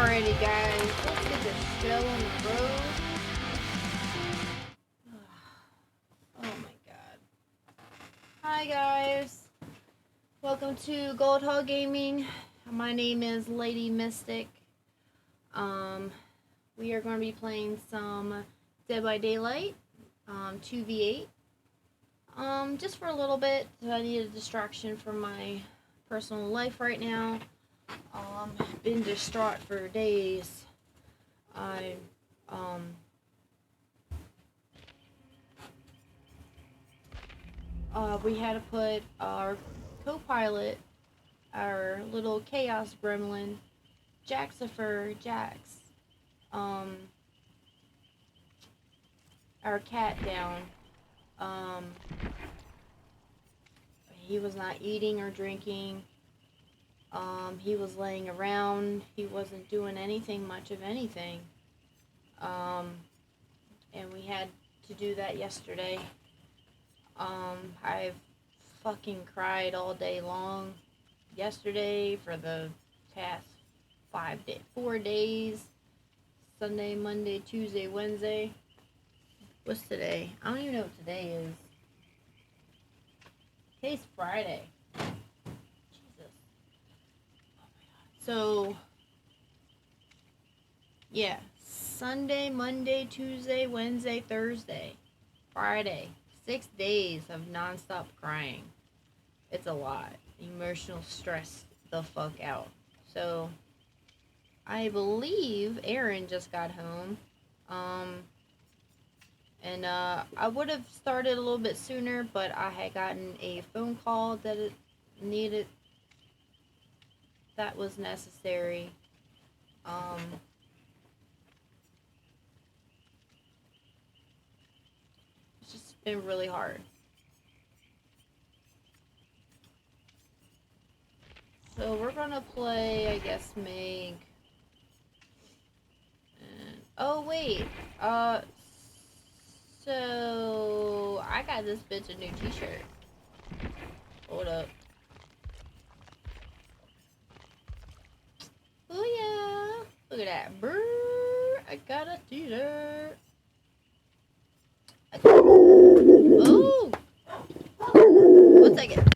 Alrighty, guys, let's get this show on the road. Oh my god. Hi, guys. Welcome to Gold Hog Gaming. My name is Lady Mystic. We are going to be playing some Dead by Daylight, 2v8. Just for a little bit. I need a distraction from my personal life right now. Been distraught for days. We had to put our co-pilot, our little chaos gremlin, Jaxifer Jax, our cat down. He was not eating or drinking. He was laying around. He wasn't doing anything much of anything. And we had to do that yesterday. I've fucking cried all day long yesterday for the past 4 days. Sunday, Monday, Tuesday, Wednesday. What's today? I don't even know what today is. Today's Friday. Jesus. Oh my god. So, yeah. Sunday, Monday, Tuesday, Wednesday, Thursday, Friday. 6 days of nonstop crying. It's a lot. Emotional stress the fuck out. So, I believe Aaron just got home. I would have started a little bit sooner, but I had gotten a phone call that was necessary. It's just been really hard. So we're gonna play, I guess, Meg. And, oh wait, so I got this bitch a new t-shirt. Hold up. Oh yeah, look at that. Brr, I got a t-shirt. Oh! 1 second.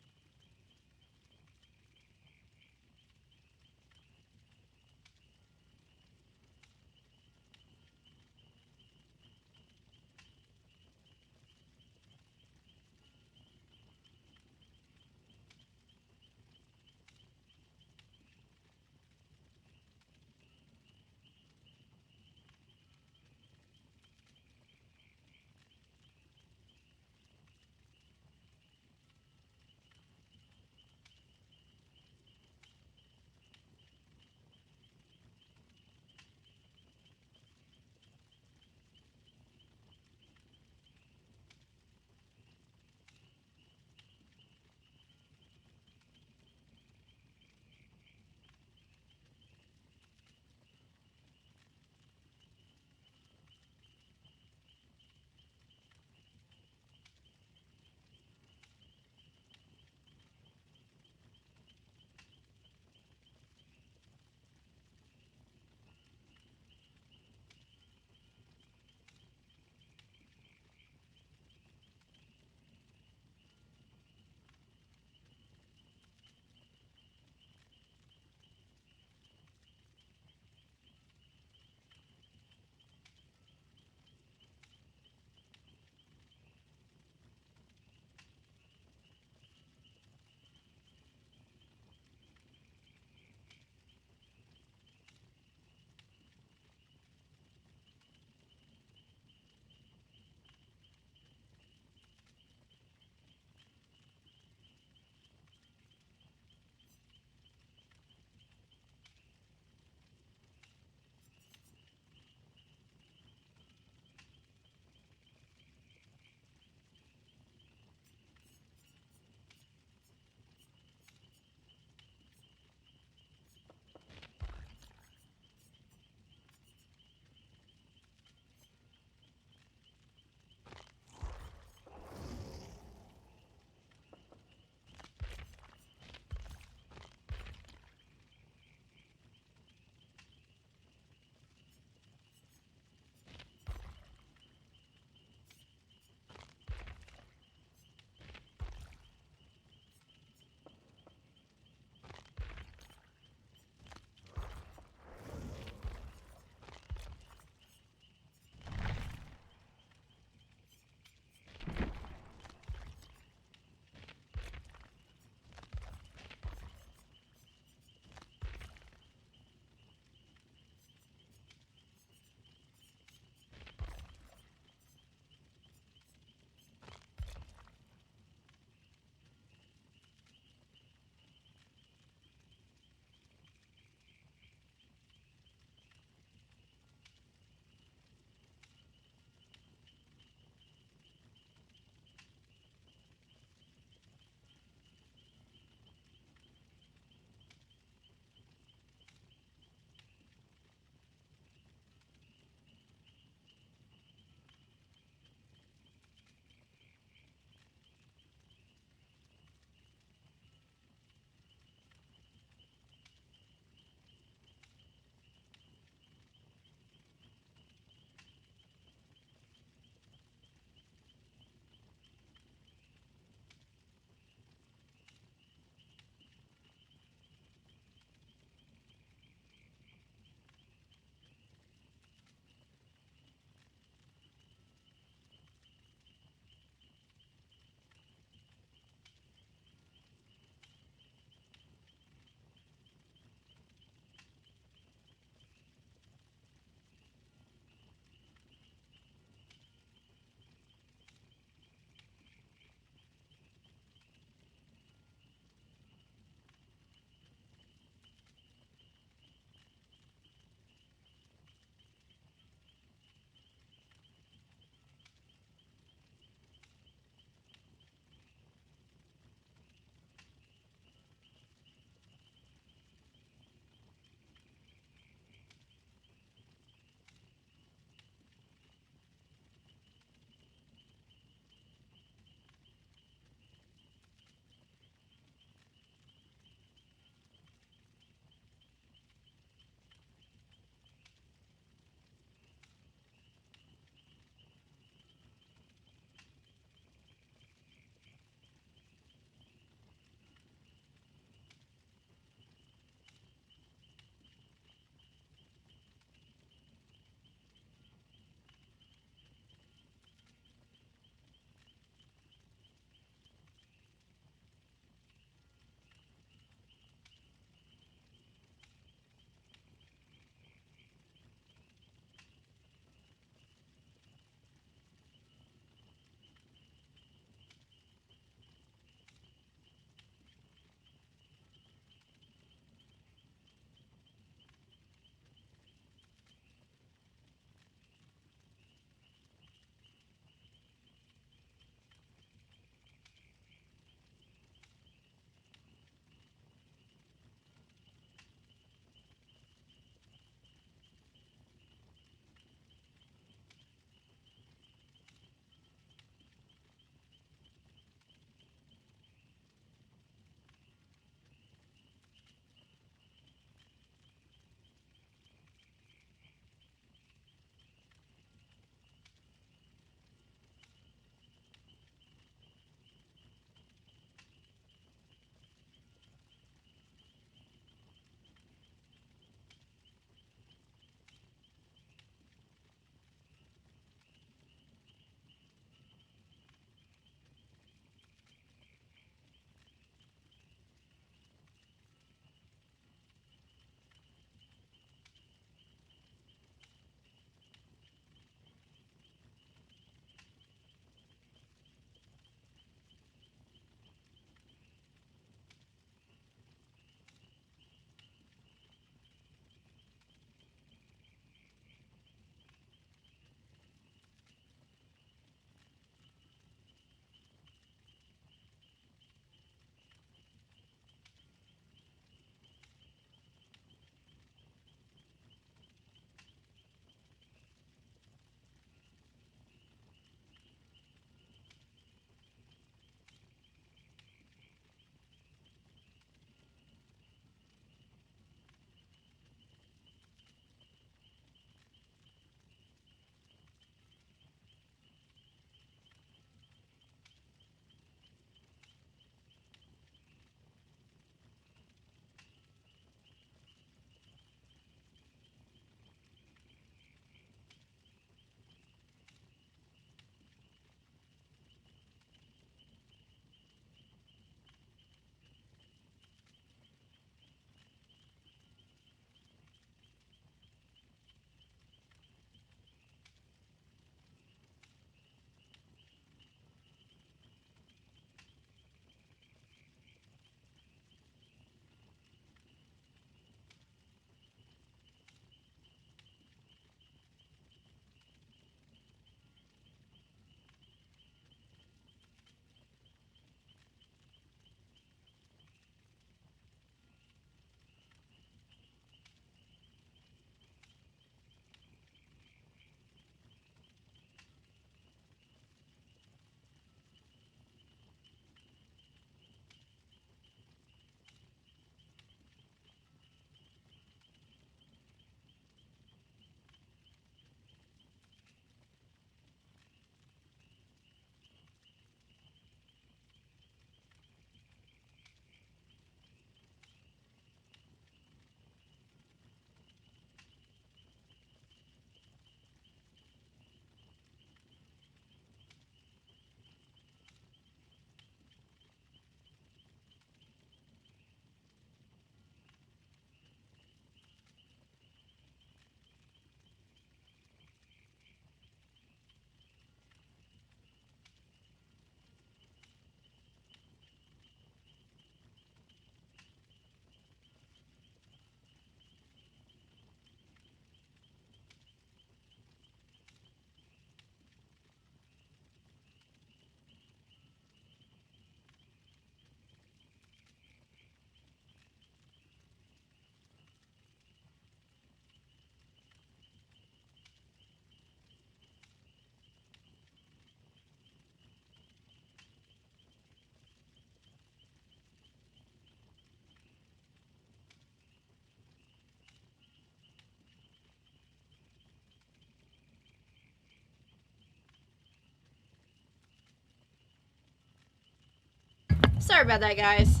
Sorry about that, guys.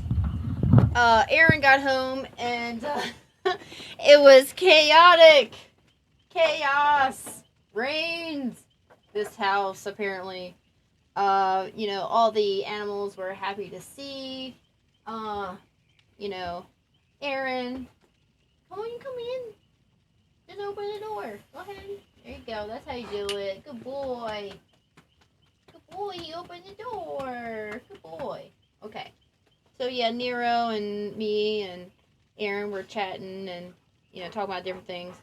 Aaron got home and it was chaotic. Chaos reigns this house, apparently. All the animals were happy to see. You know, Aaron, come in. Just open the door. Go ahead. There you go. That's how you do it. Good boy. Good boy. You open the door. Good boy. Okay. So yeah, Nero and me and Aaron were chatting and talking about different things.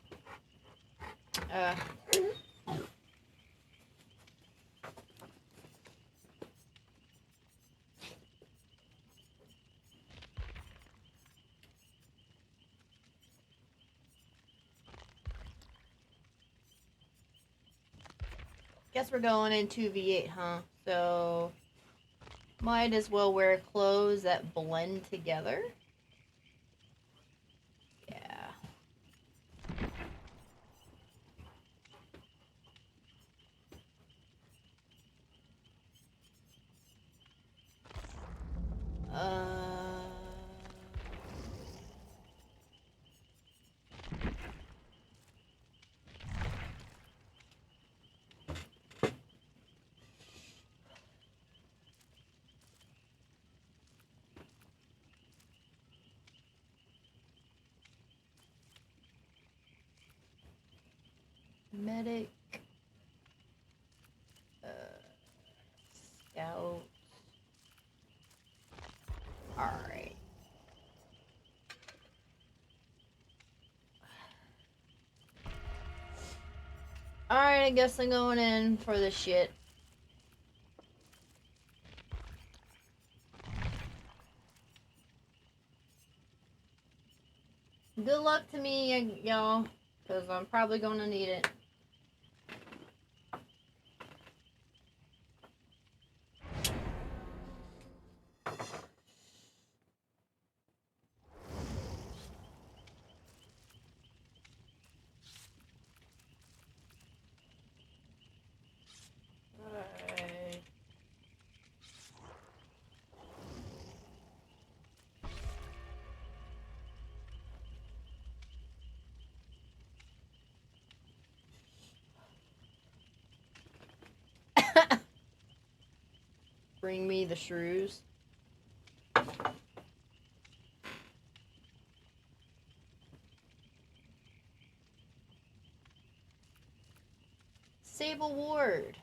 Guess we're going into V8, huh? So might as well wear clothes that blend together. Yeah. Medic. Scout. Alright. Alright, I guess I'm going in for this shit. Good luck to me, y'all, because I'm probably going to need it. Bring me the shrews. Sable Ward.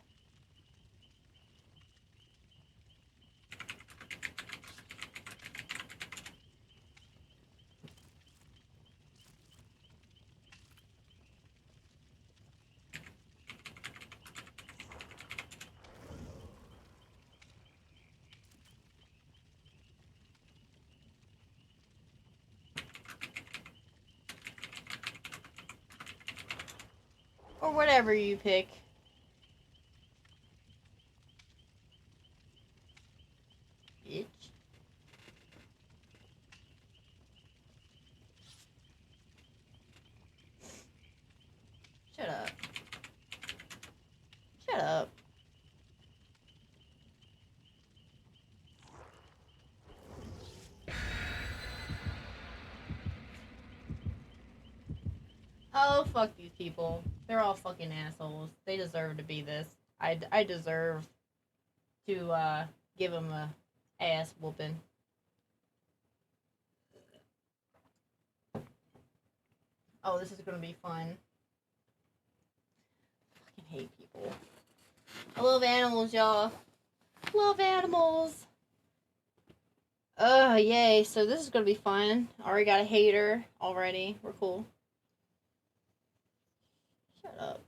Or whatever you pick. Bitch. Shut up. Shut up. Oh, fuck these people. They're all fucking assholes. They deserve to be this. I deserve to, give them a ass whooping. Oh, this is gonna be fun. I fucking hate people. I love animals, y'all. Love animals. Yay. So this is gonna be fun. Already got a hater already. We're cool. Shut up.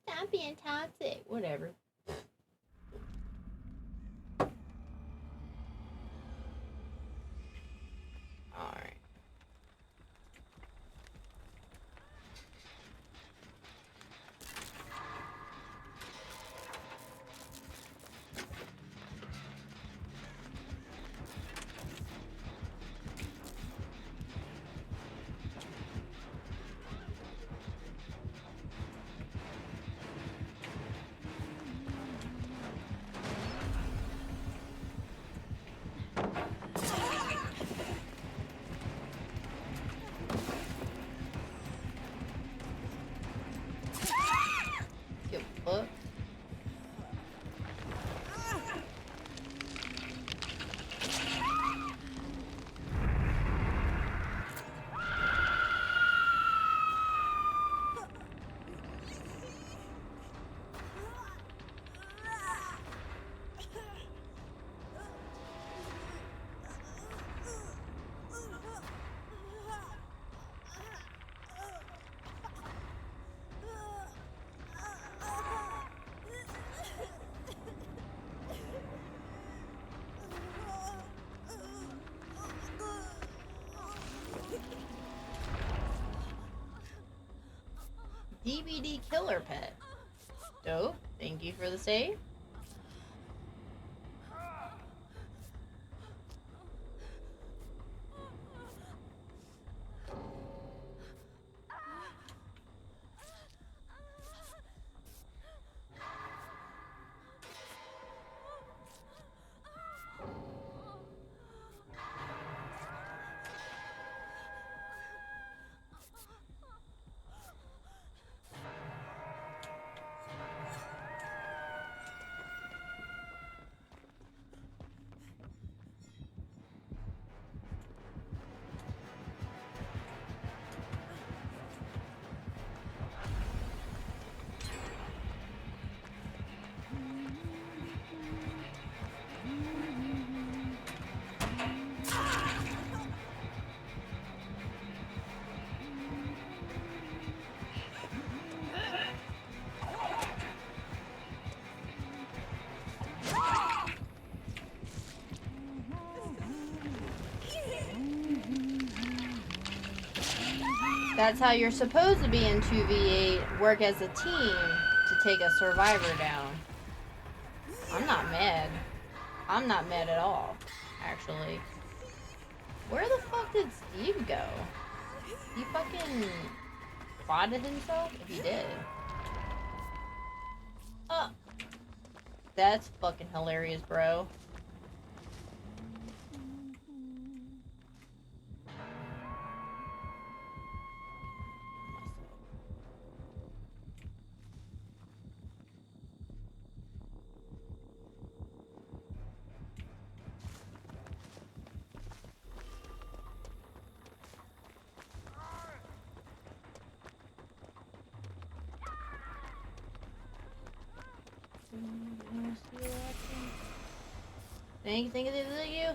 Stop being toxic. Whatever. Alright. DbD killer pet. Dope. Thank you for the save. That's how you're supposed to be in 2v8, work as a team to take a survivor down. I'm not mad. I'm not mad at all, actually. Where the fuck did Steve go? He fucking quadded himself? If he did. That's fucking hilarious, bro. Anything to do with you?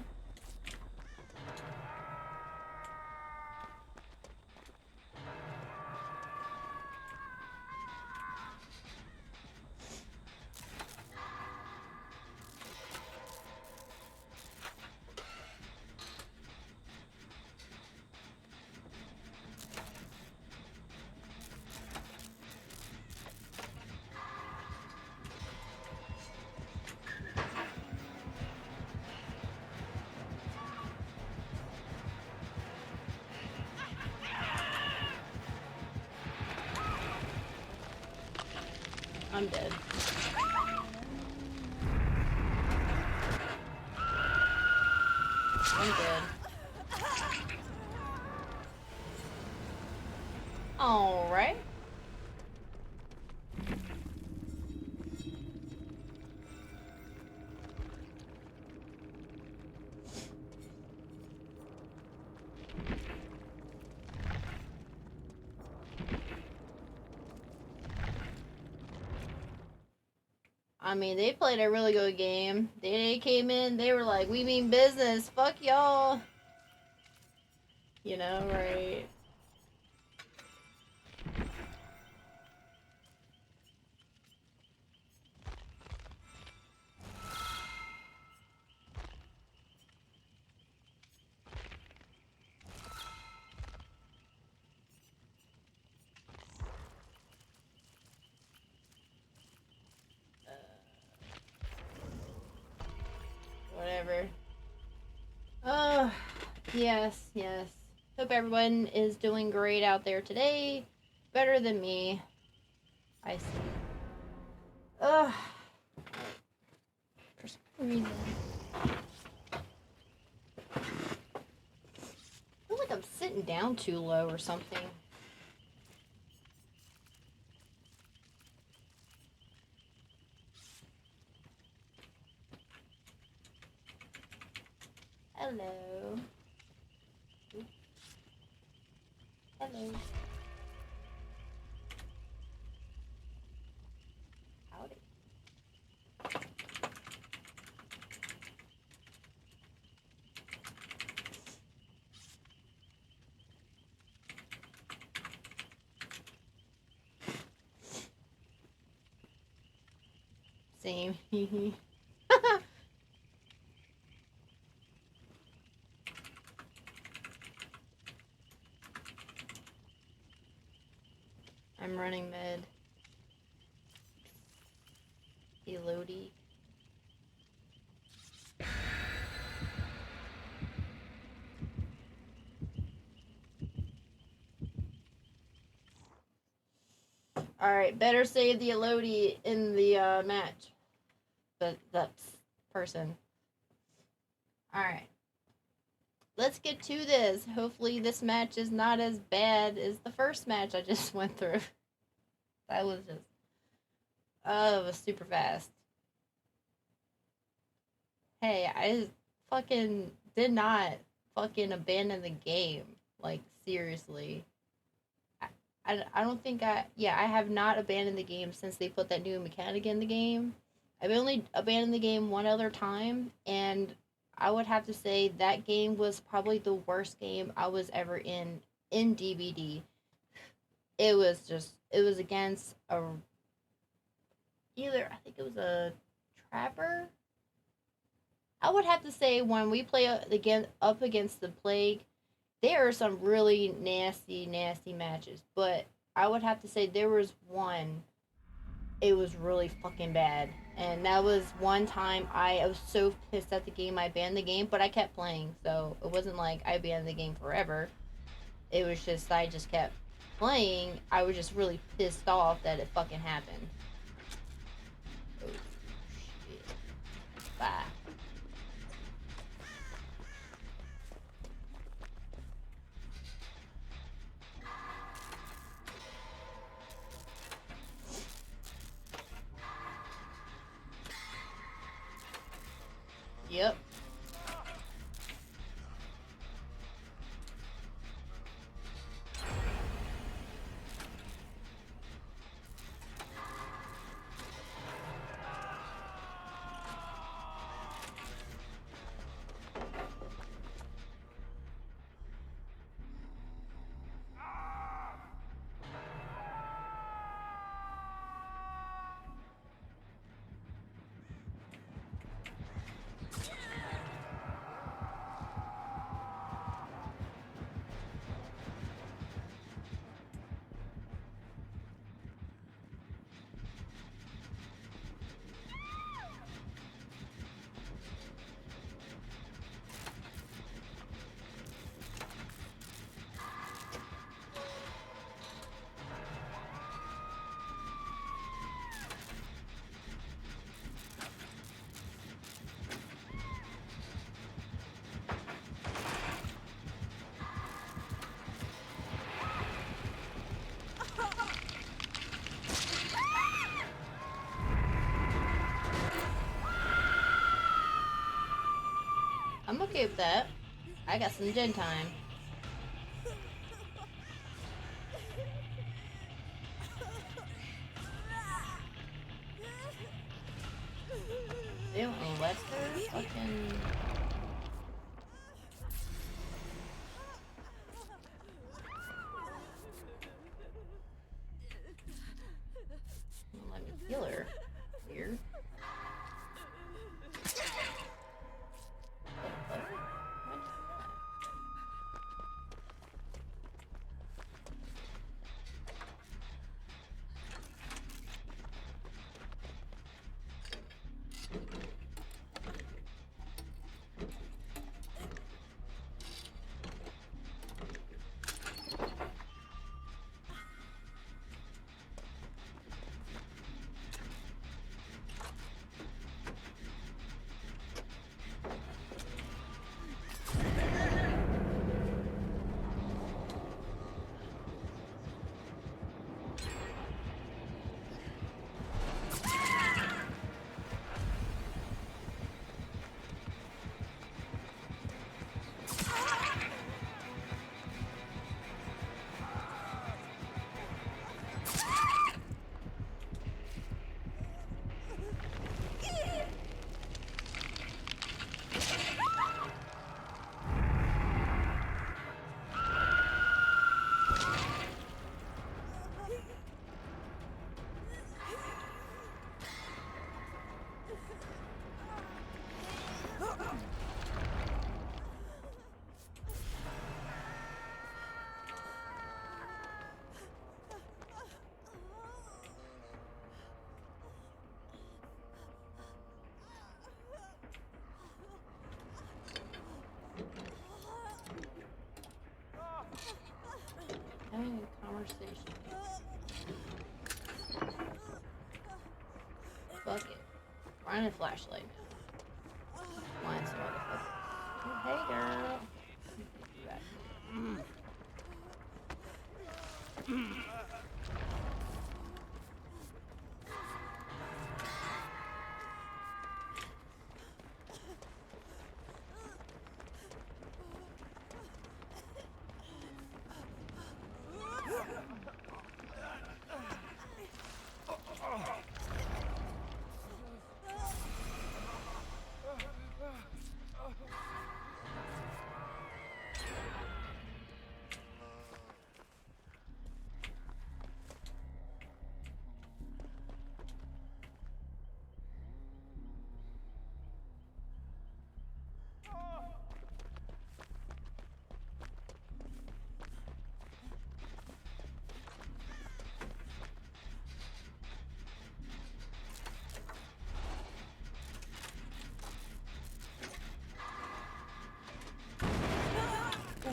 I'm dead. I'm dead. Alright. I mean, they played a really good game. They came in, they were like, we mean business, fuck y'all. You know, right? Whatever. Yes, yes. Hope everyone is doing great out there today. Better than me. I see. Ugh. For some reason. I feel like I'm sitting down too low or something. Hello. Hello. Howdy. Same. I'm running mid. Elodie. Alright, better save the Elodie in the match. But that's person. Alright. Let's get to this. Hopefully this match is not as bad as the first match I just went through. That was just... Oh, it was super fast. Hey, I fucking did not fucking abandon the game. Like, seriously. I don't think I have not abandoned the game since they put that new mechanic in the game. I've only abandoned the game one other time, and I would have to say that game was probably the worst game I was ever in DbD. It was against I think it was a trapper. I would have to say when we play again up against the Plague, there are some really nasty matches, but I would have to say there was one, it was really fucking bad. And that was one time I was so pissed at the game, I banned the game, but I kept playing, so it wasn't like I banned the game forever. It was just, I just kept playing. I was just really pissed off that it fucking happened. Oh, shit. Bye. Yep. I'm okay with that. I got some gen time. They don't let her fucking... Let me heal her. Weird. conversation. Fuck it. Find a flashlight now. Find some motherfuckers. Oh, hey, girl.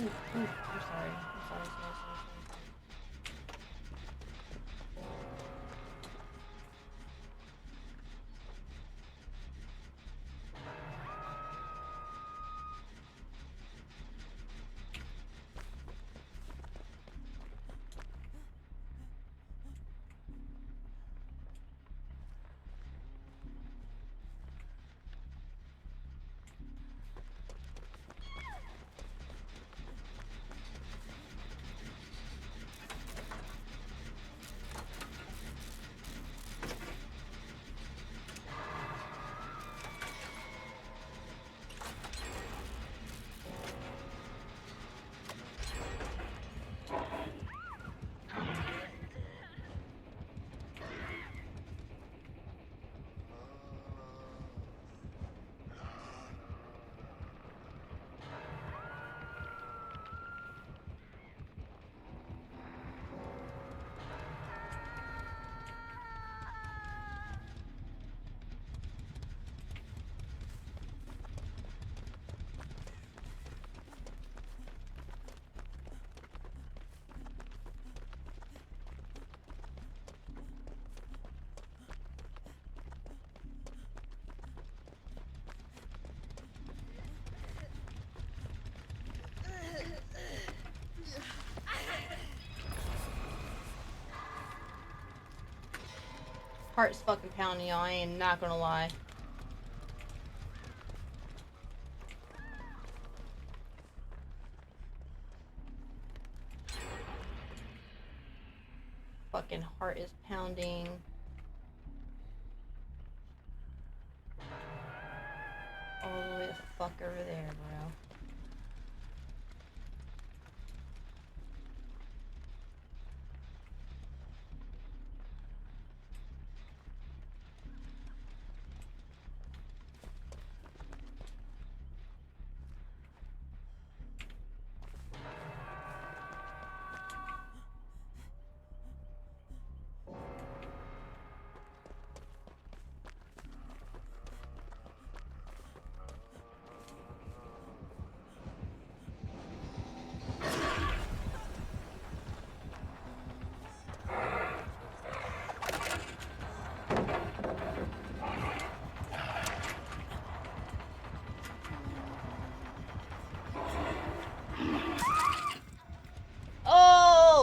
Ooh, I'm sorry. I'm sorry. Heart's fucking pounding, y'all. I am not gonna lie. Fucking heart is pounding. All the way the fuck over there, bro.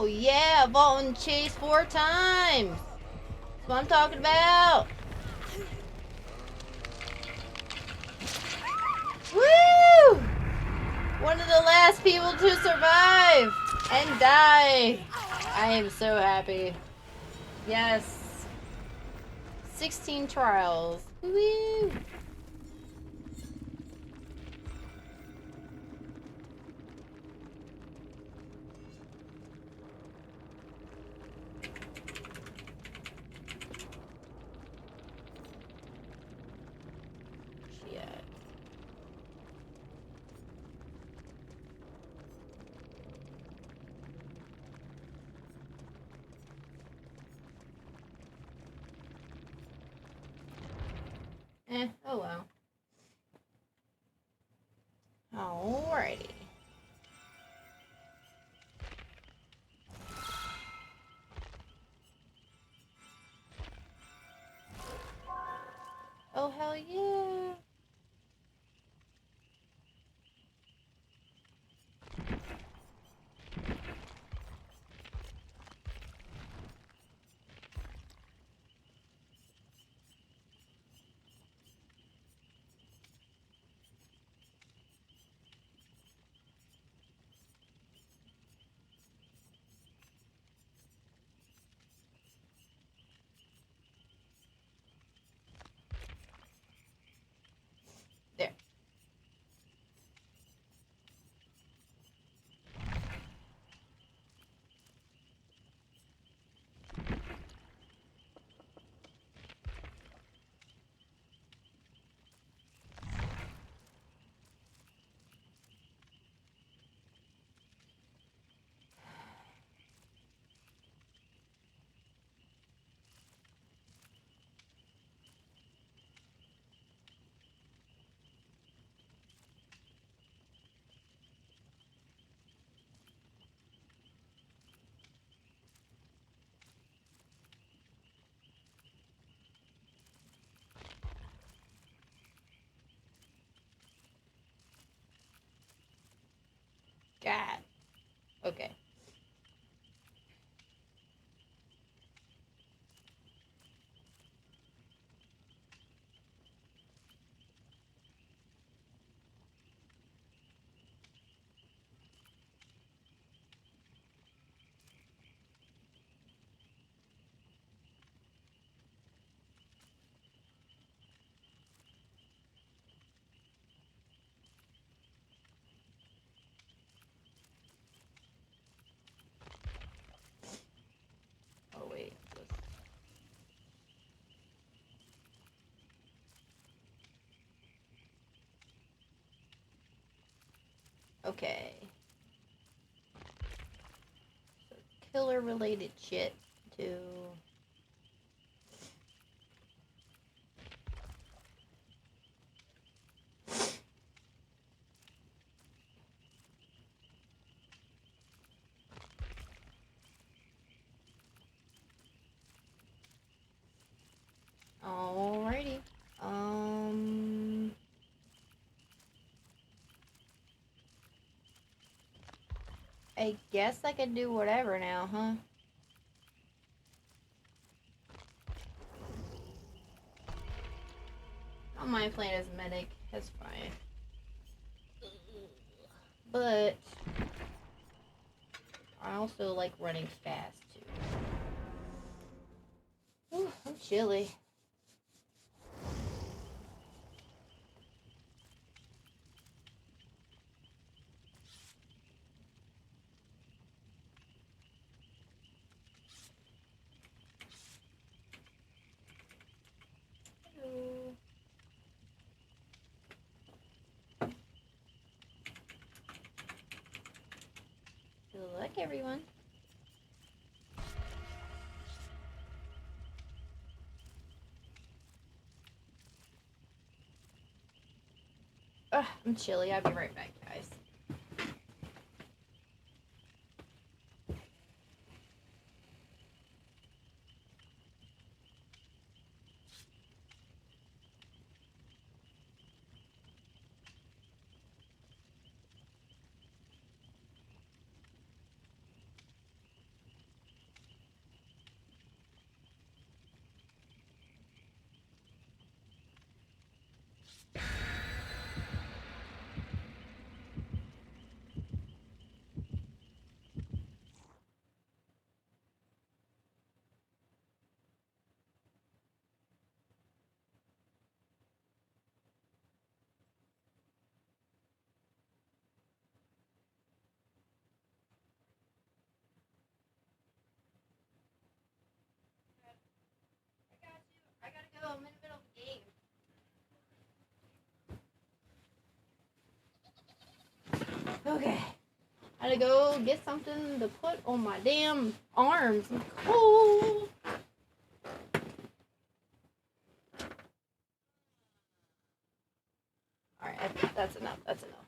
Oh, yeah, vault and chase 4 times. That's what I'm talking about. Woo! One of the last people to survive and die. I am so happy. Yes. 16 trials. Woo! Oh, Okay. Oh, wait. Okay. So, killer related shit to... Alrighty. I guess I can do whatever now, huh? I don't mind playing as medic. That's fine. But I also like running fast too. Ooh, I'm chilly. Hello. Good luck, everyone. Ugh, I'm chilly. I'll be right back, guys. I gotta go. I'm in the middle of the game. Okay. I gotta go get something to put on my damn arms. I'm cold. Alright, that's enough. That's enough.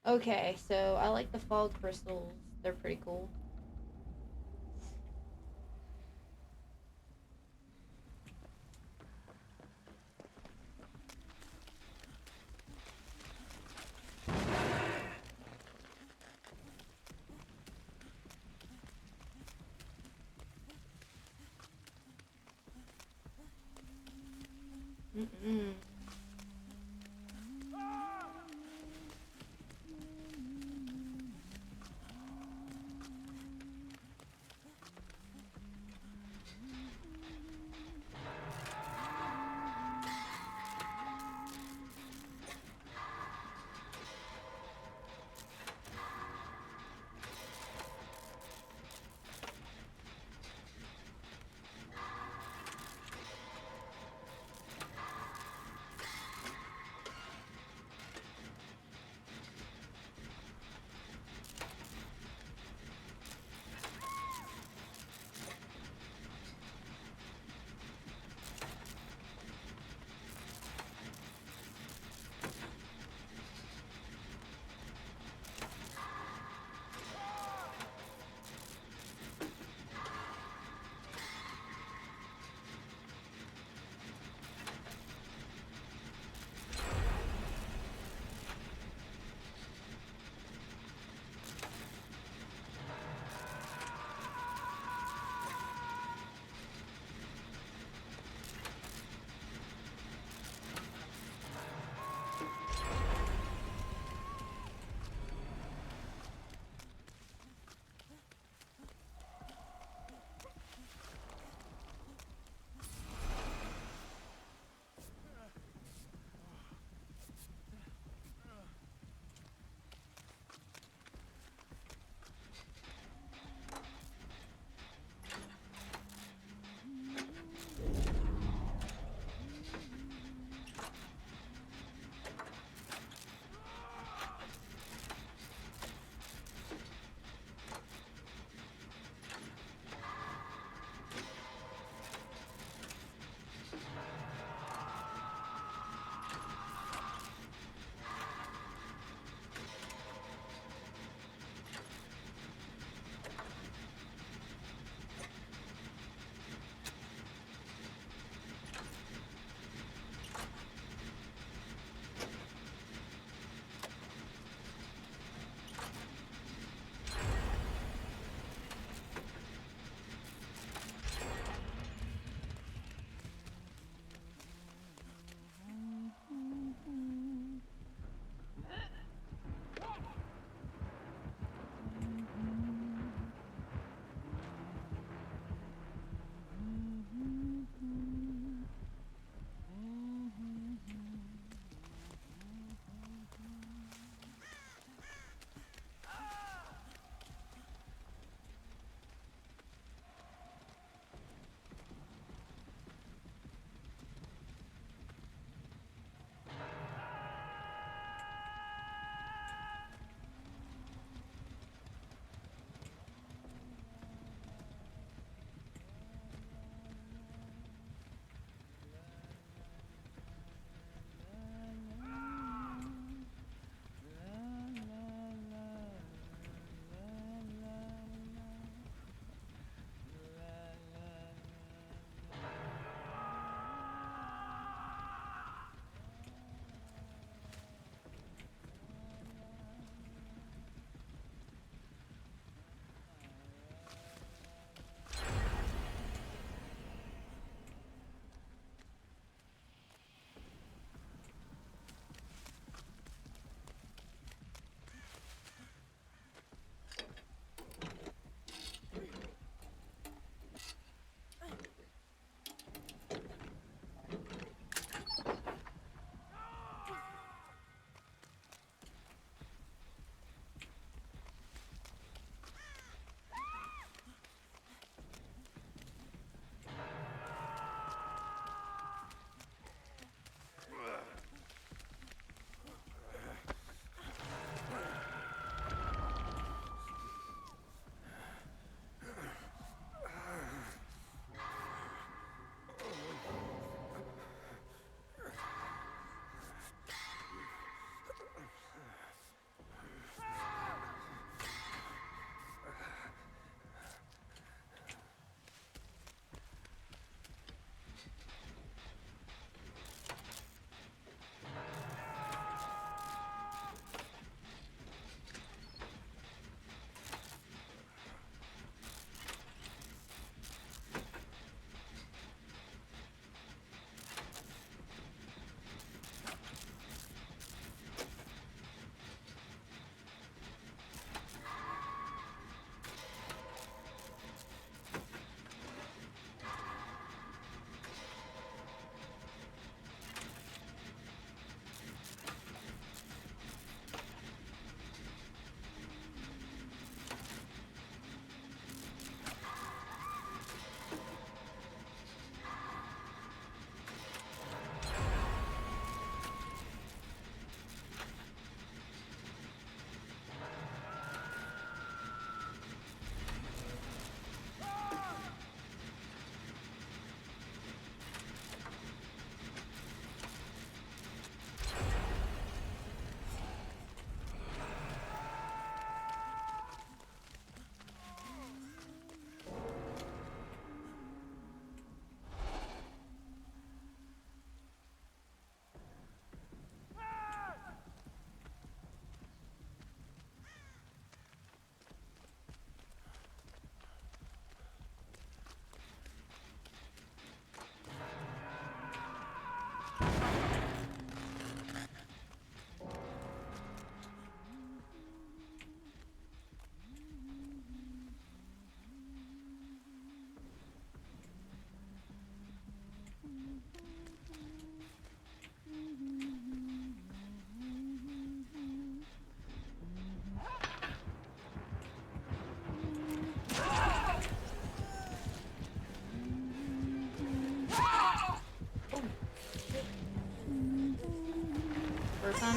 Okay, so I like the fog crystals. They're pretty cool. Mm-mm.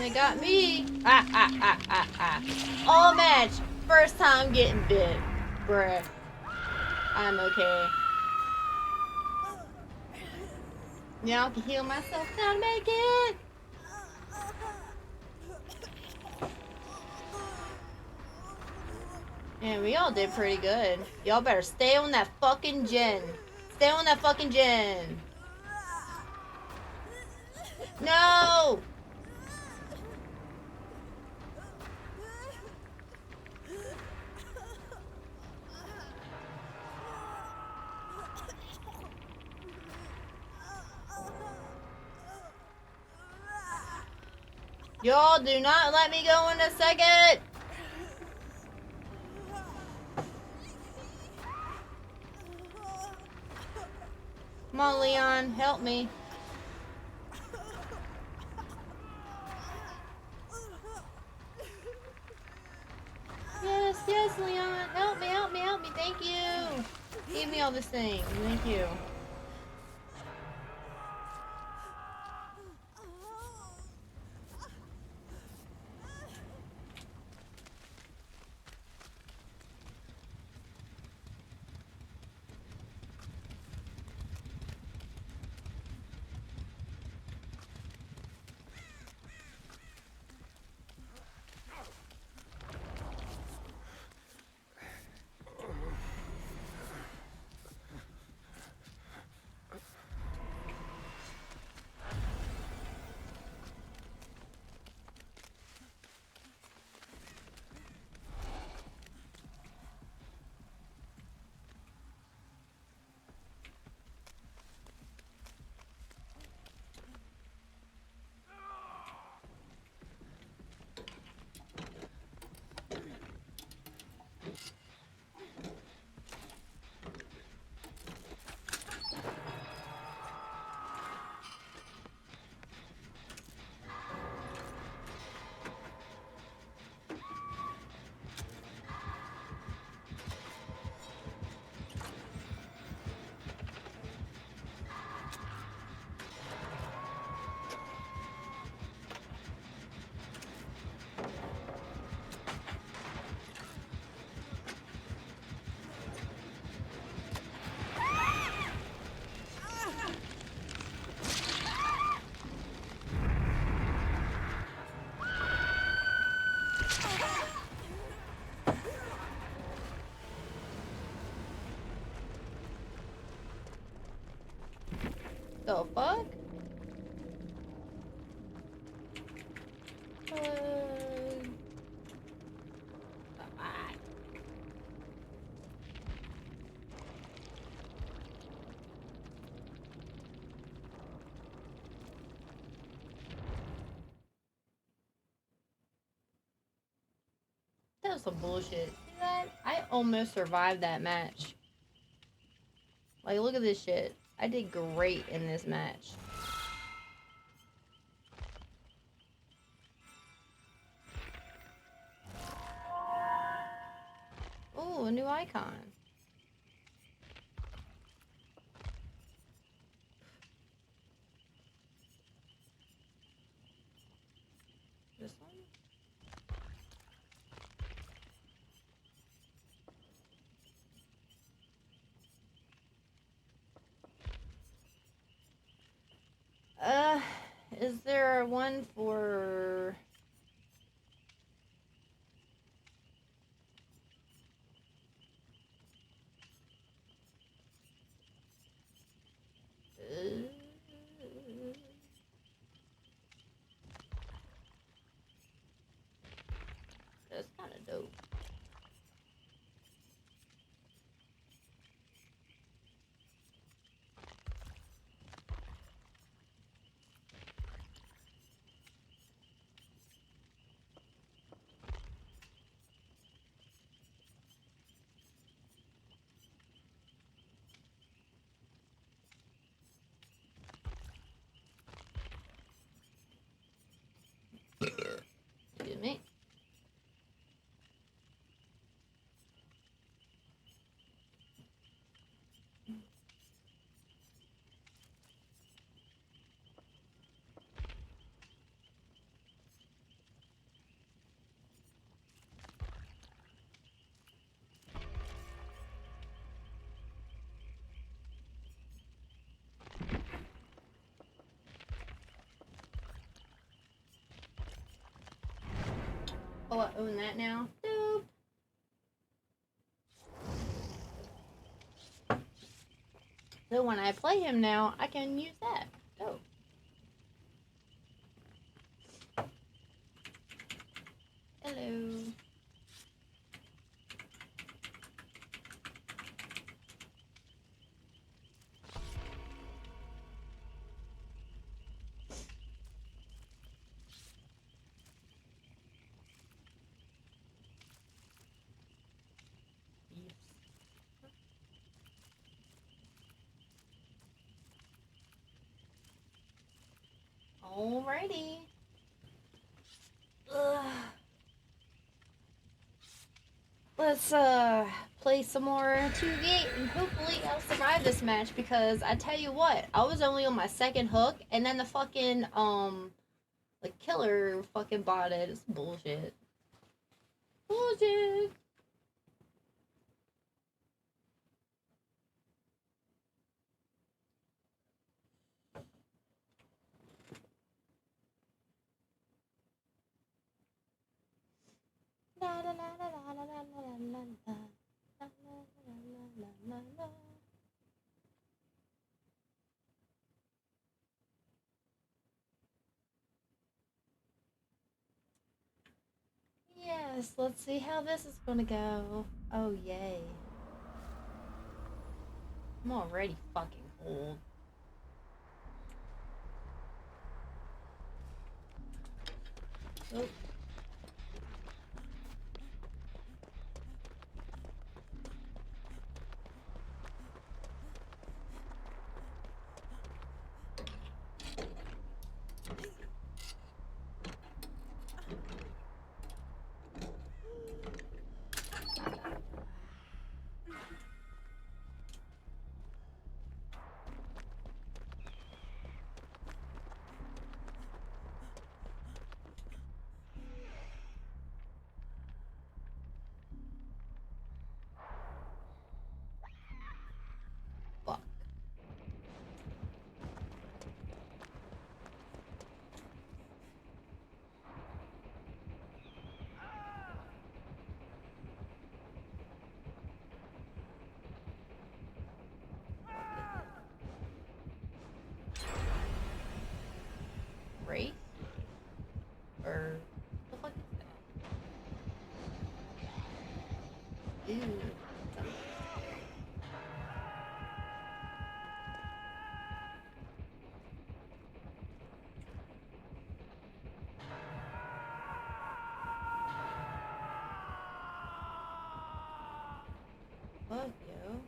They got me. Ah, ah, ah, ah, ah. All match. First time getting bit. Bruh. I'm okay. Now I can heal myself. Gotta make it. Yeah, we all did pretty good. Y'all better stay on that fucking gen. Stay on that fucking gen. No! Y'all do not let me go in a second. Come on, Leon, help me. Yes, yes, Leon. Help me, help me, help me. Thank you. Give me all this thing. Thank you. The fuck? That was some bullshit. See that? I almost survived that match. Like, look at this shit. I did great in this match. Ooh, a new icon. This one? Is there one for... That's kind of dope. Oh, I own that now? Dope. So when I play him now, I can use that. Dope. Hello. Alrighty. Ugh. Let's play some more 2v8 and hopefully I'll survive this match because I tell you what, I was only on my second hook and then the fucking the killer fucking bought it. It's bullshit. Bullshit. Yes, let's see how this is gonna go. Oh, yay. I'm already fucking old. Oh. Fuck. Race? Or the fuck is that? Ew. Fuck, yo.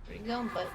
Where you going, Butch?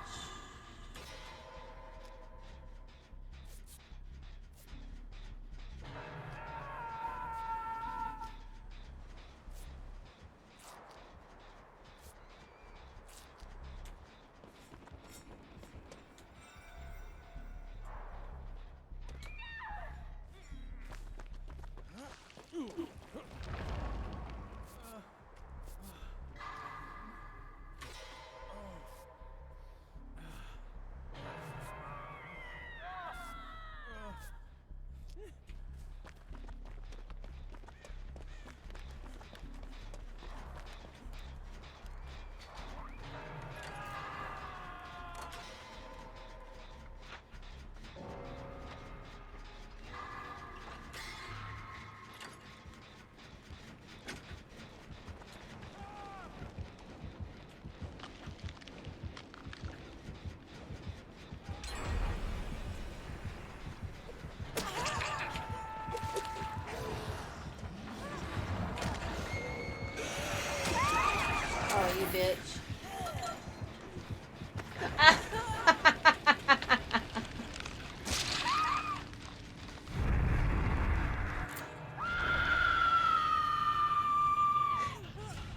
bitch.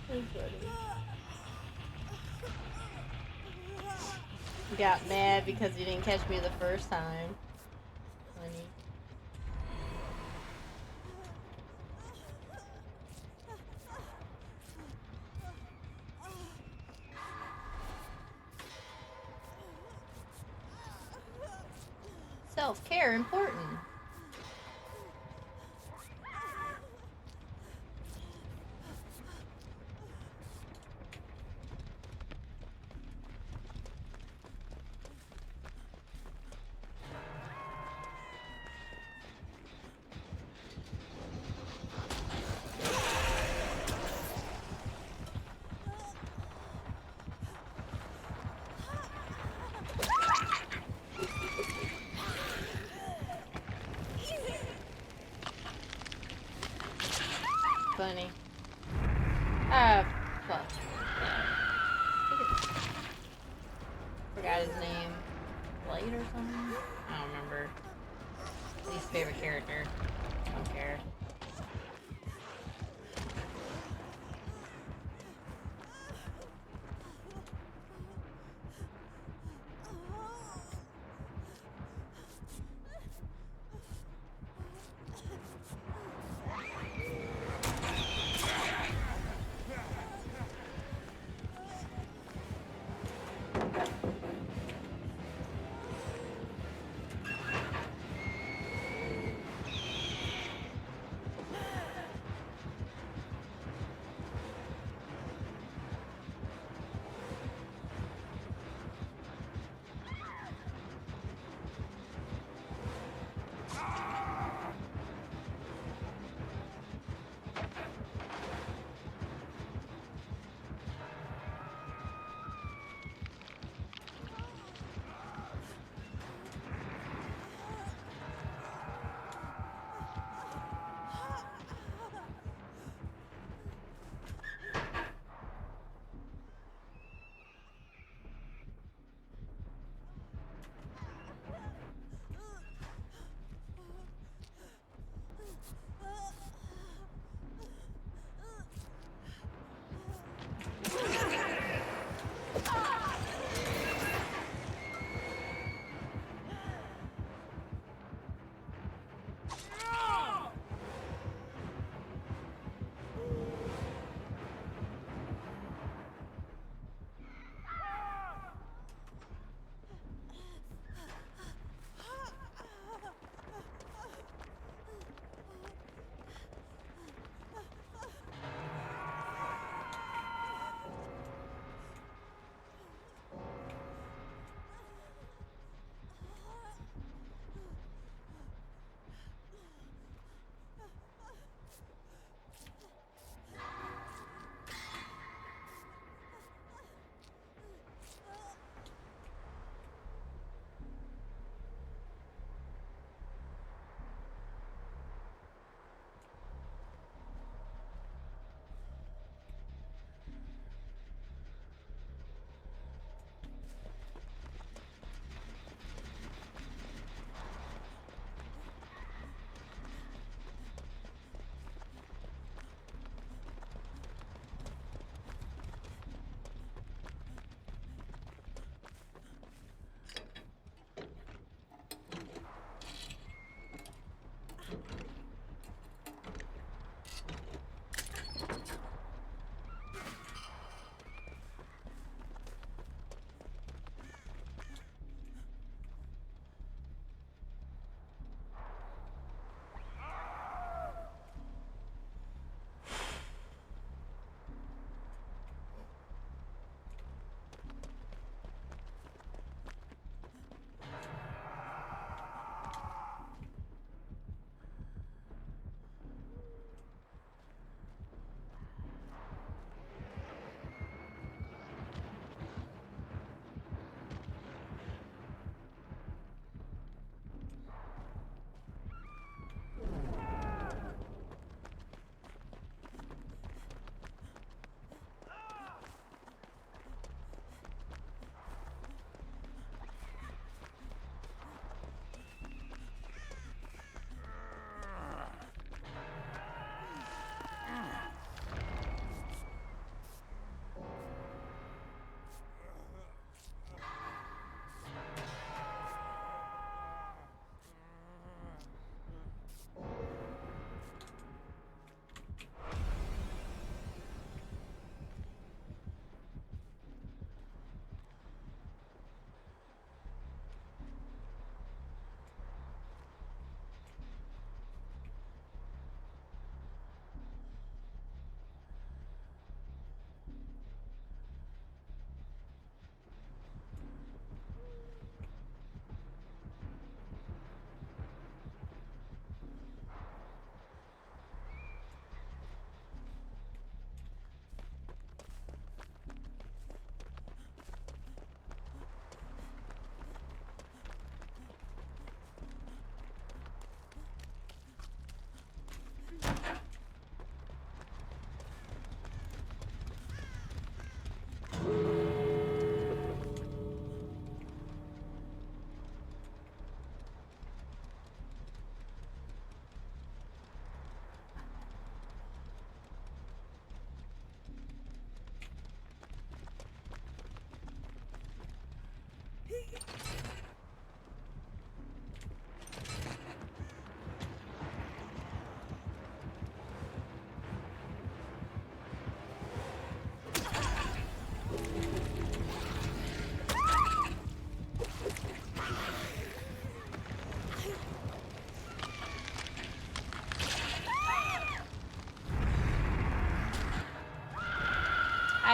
That's funny. Got mad because you didn't catch me the first time. Funny. Self-care important. Funny. Fuck. Forgot his name. Blade or something? I don't remember. Least favorite character. I don't care.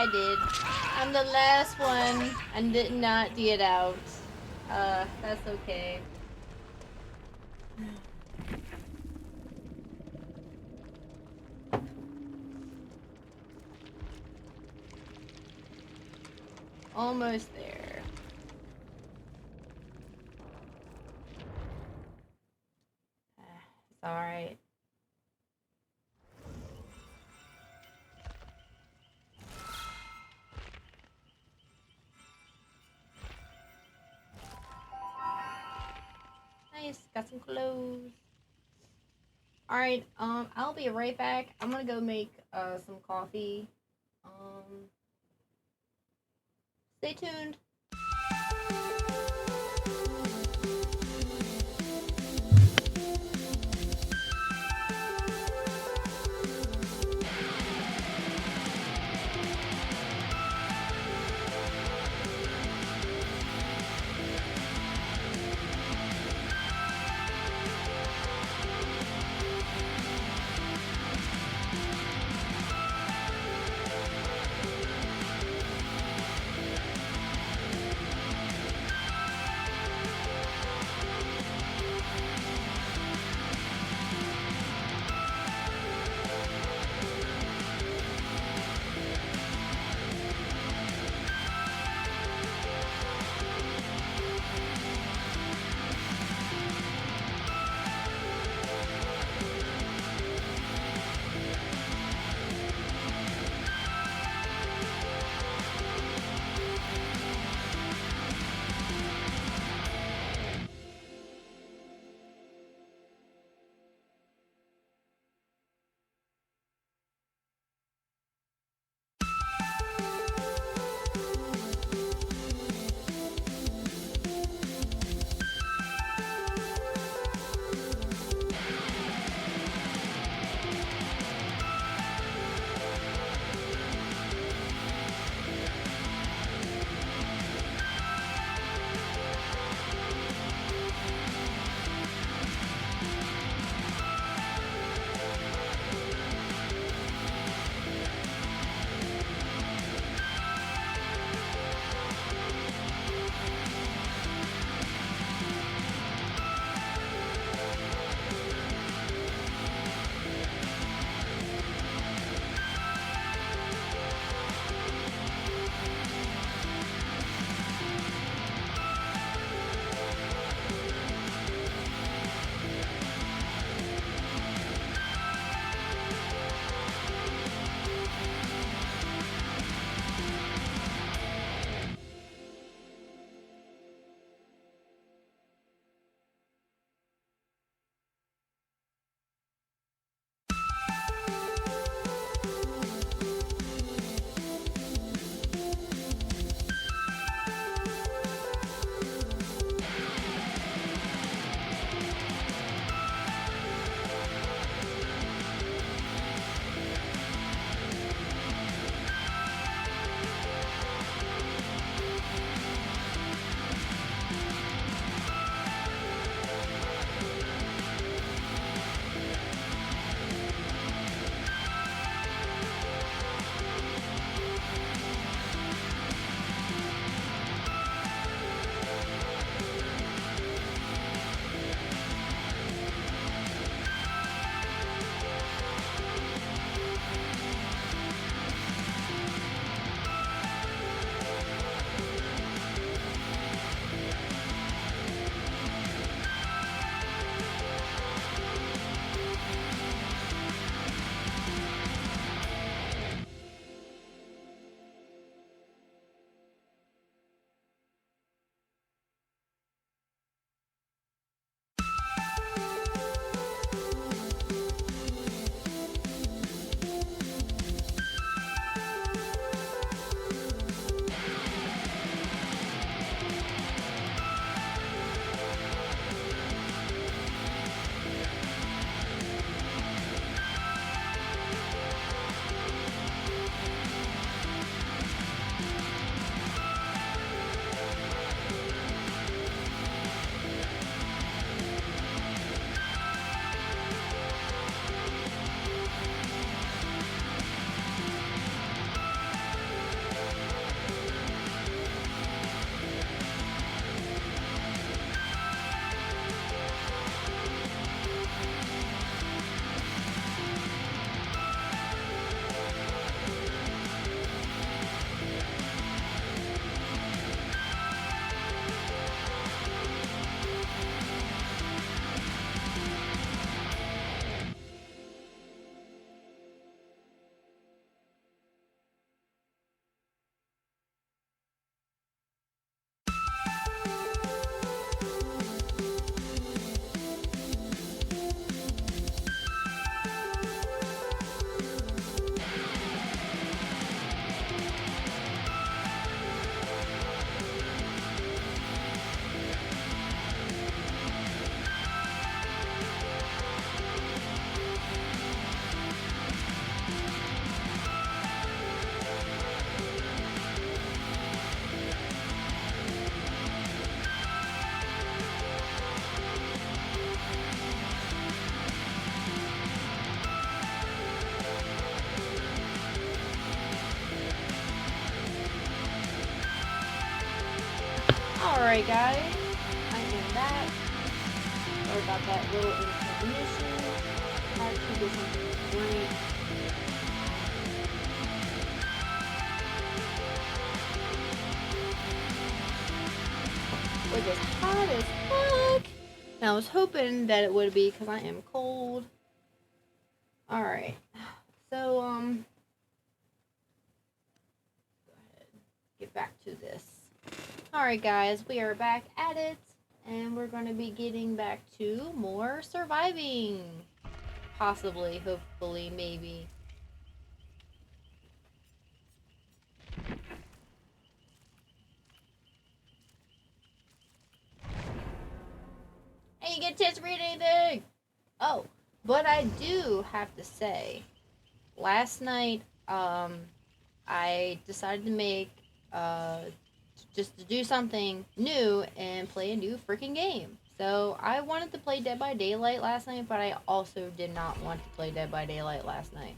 I did. I'm the last one and did not get out. That's okay. Almost there. It's alright. Nice, got some clothes. Alright, I'll be right back. I'm gonna go make some coffee. Stay tuned. Alright guys, I am back. Sorry about that little intermission. Had to get something to drink. It was hot as fuck. And I was hoping that it would be because I am cold. Alright. So, go ahead. Get back to this. Alright guys, we are back at it. And we're going to be getting back to more surviving. Possibly, hopefully, maybe. I didn't get a chance to read anything! Oh, but I do have to say, last night, I decided to make, just to do something new and play a new freaking game. So I wanted to play Dead by Daylight last night, but I also did not want to play Dead by Daylight last night.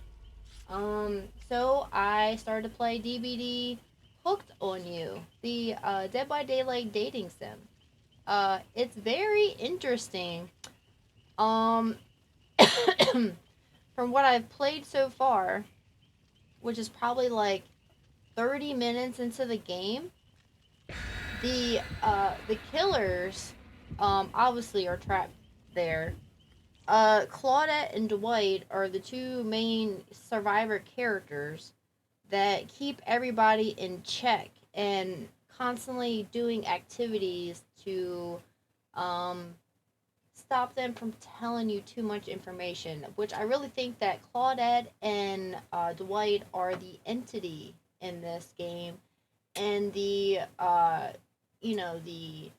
So I started to play DbD Hooked on You, the Dead by Daylight dating sim. It's very interesting. From what I've played so far, which is probably like 30 minutes into the game, the killers, obviously are trapped there. Claudette and Dwight are the two main survivor characters that keep everybody in check and constantly doing activities to, stop them from telling you too much information, which I really think that Claudette and Dwight are the entity in this game, and the the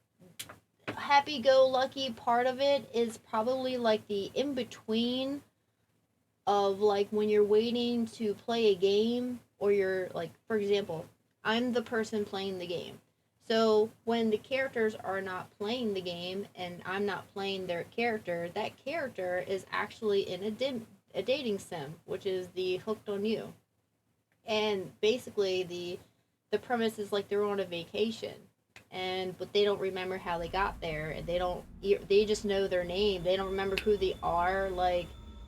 happy-go-lucky part of it is probably like the in-between of like when you're waiting to play a game, or you're like, for example, I'm the person playing the game. So when the characters are not playing the game and I'm not playing their character, that character is actually in a dating sim, which is the Hooked on You. And basically the premise is like they're on a vacation, but they don't remember how they got there, and they just know their name. They don't remember who they are. Like,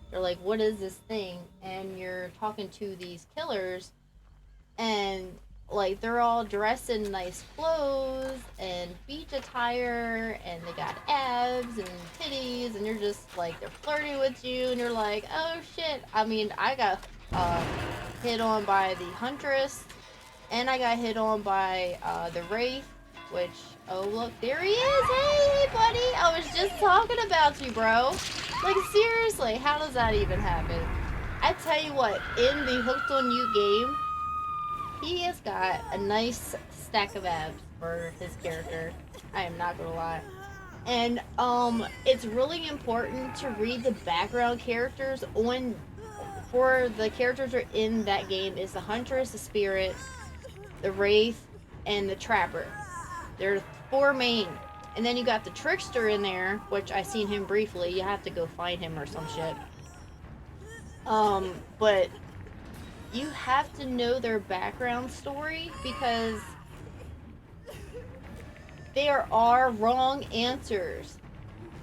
they're like, what is this thing? And you're talking to these killers, and like they're all dressed in nice clothes and beach attire, and they got abs and titties, and you're just like, they're flirting with you, and you're like, oh shit. I mean, I got hit on by the Huntress, and I got hit on by the Wraith, which, oh look, there he is. Hey buddy, I was just talking about you, bro. Like, seriously, how does that even happen? I tell you what, in the Hooked on You game, he has got a nice stack of abs for his character. I am not gonna lie. And it's really important to read the background characters for the characters are in that game is the Huntress, the Spirit, the Wraith, and the Trapper. There are four main. And then you got the Trickster in there, which I seen him briefly. You have to go find him or some shit. But you have to know their background story, because there are wrong answers.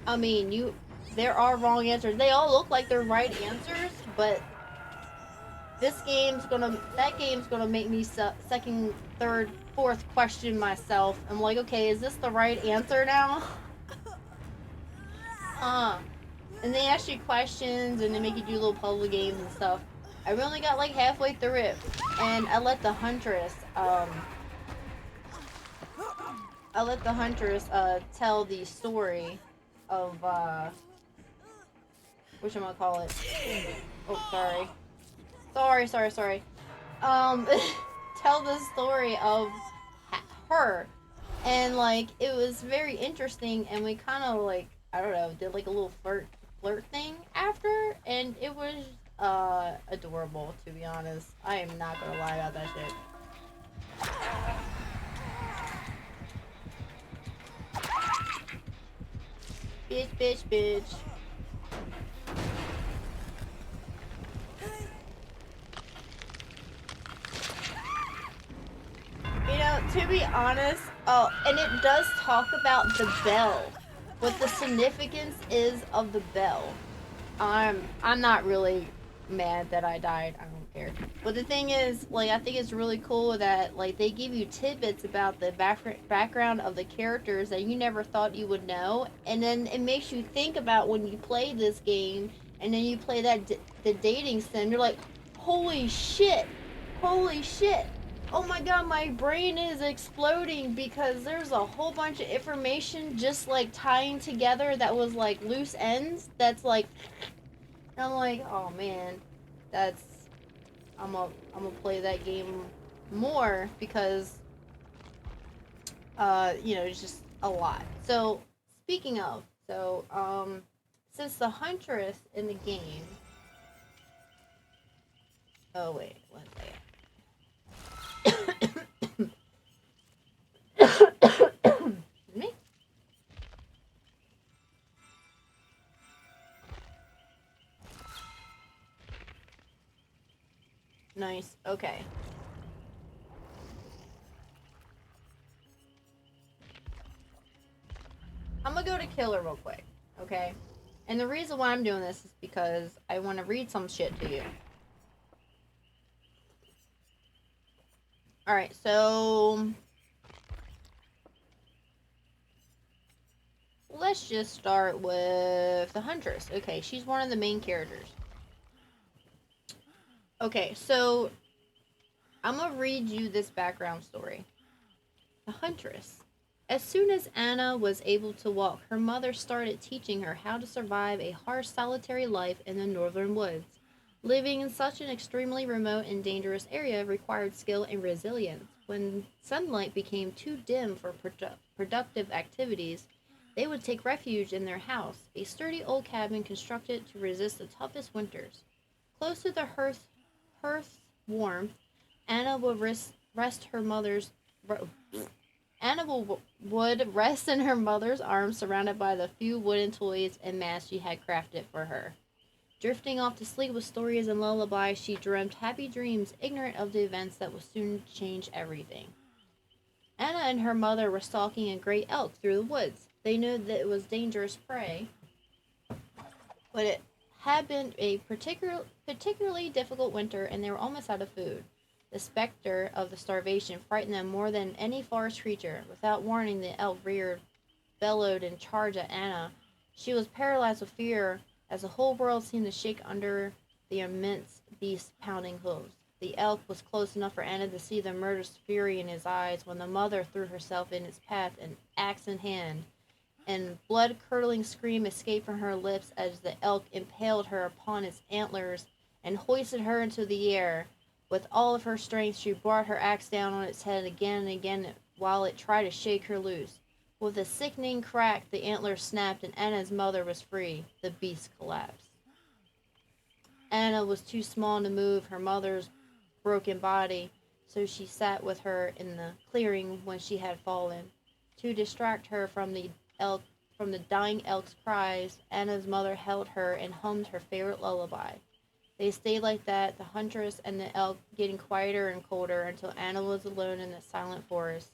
I mean, there are wrong answers. They all look like they're right answers, but that game's gonna make me second, third, fourth question myself. I'm like, okay, is this the right answer now? And they ask you questions, and they make you do little puzzle games and stuff. I only got like halfway through it, and I let the Huntress, tell the story of, whatchamacallit. Oh, sorry. Tell the story of her. And, like, it was very interesting, and we kind of, like, I don't know, did, like, a little flirt thing after, and it was, adorable, to be honest. I am not gonna lie about that shit. Bitch. You know, to be honest, Oh, and it does talk about the bell. What the significance is of the bell. I'm not really mad that I died. I don't care. But the thing is, like, I think it's really cool that like they give you tidbits about the background of the characters that you never thought you would know, and then it makes you think about when you play this game, and then you play the dating sim. You're like, holy shit. Oh my god, my brain is exploding because there's a whole bunch of information just like tying together that was like loose ends. That's like I'm like, oh man, that's I'm gonna play that game more because it's just a lot. So speaking of, since the huntress in the game, oh wait, one second. Me? Nice. Okay. I'm gonna go to killer real quick. Okay. And the reason why I'm doing this is because I want to read some shit to you. All right. So let's just start with the huntress. Okay, she's one of the main characters. Okay, so I'm gonna read you this background story. The huntress. As soon as Anna was able to walk, her mother started teaching her how to survive a harsh, solitary life in the northern woods. Living in such an extremely remote and dangerous area required skill and resilience. When sunlight became too dim for productive activities, they would take refuge in their house, a sturdy old cabin constructed to resist the toughest winters. Close to the hearth's warmth, Anna would rest her mother's Anna would rest in her mother's arms, surrounded by the few wooden toys and masks she had crafted for her. Drifting off to sleep with stories and lullabies, she dreamt happy dreams, ignorant of the events that would soon change everything. Anna and her mother were stalking a great elk through the woods. They knew that it was dangerous prey, but it had been a particularly difficult winter, and they were almost out of food. The specter of the starvation frightened them more than any forest creature. Without warning, the elk reared, bellowed, and charged at Anna. She was paralyzed with fear as the whole world seemed to shake under the immense beast's pounding hooves. The elk was close enough for Anna to see the murderous fury in his eyes when the mother threw herself in its path, an axe in hand, and blood-curdling scream escaped from her lips as the elk impaled her upon its antlers and hoisted her into the air. With all of her strength, she brought her axe down on its head again and again while it tried to shake her loose. With a sickening crack, the antlers snapped and Anna's mother was free. The beast collapsed. Anna was too small to move her mother's broken body, so she sat with her in the clearing when she had fallen. To distract her from the dying elk's cries, Anna's mother held her and hummed her favorite lullaby. They stayed like that, the huntress and the elk getting quieter and colder until Anna was alone in the silent forest.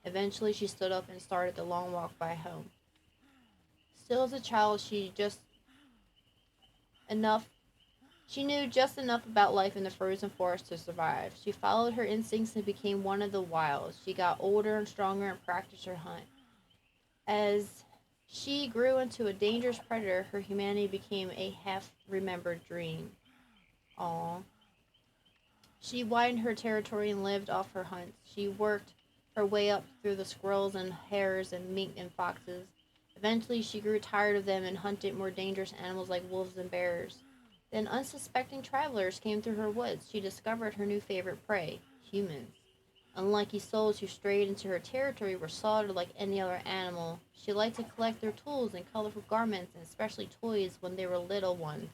Eventually she stood up and started the long walk back home. Still as a child, enough she knew just enough about life in the frozen forest to survive. She followed her instincts and became one of the wild. She got older and stronger and practiced her hunt. As she grew into a dangerous predator, her humanity became a half-remembered dream. Aww. She widened her territory and lived off her hunts. She worked her way up through the squirrels and hares and mink and foxes. Eventually, she grew tired of them and hunted more dangerous animals like wolves and bears. Then unsuspecting travelers came through her woods. She discovered her new favorite prey, humans. Unlucky souls who strayed into her territory were slaughtered like any other animal. She liked to collect their tools and colorful garments, and especially toys when they were little ones.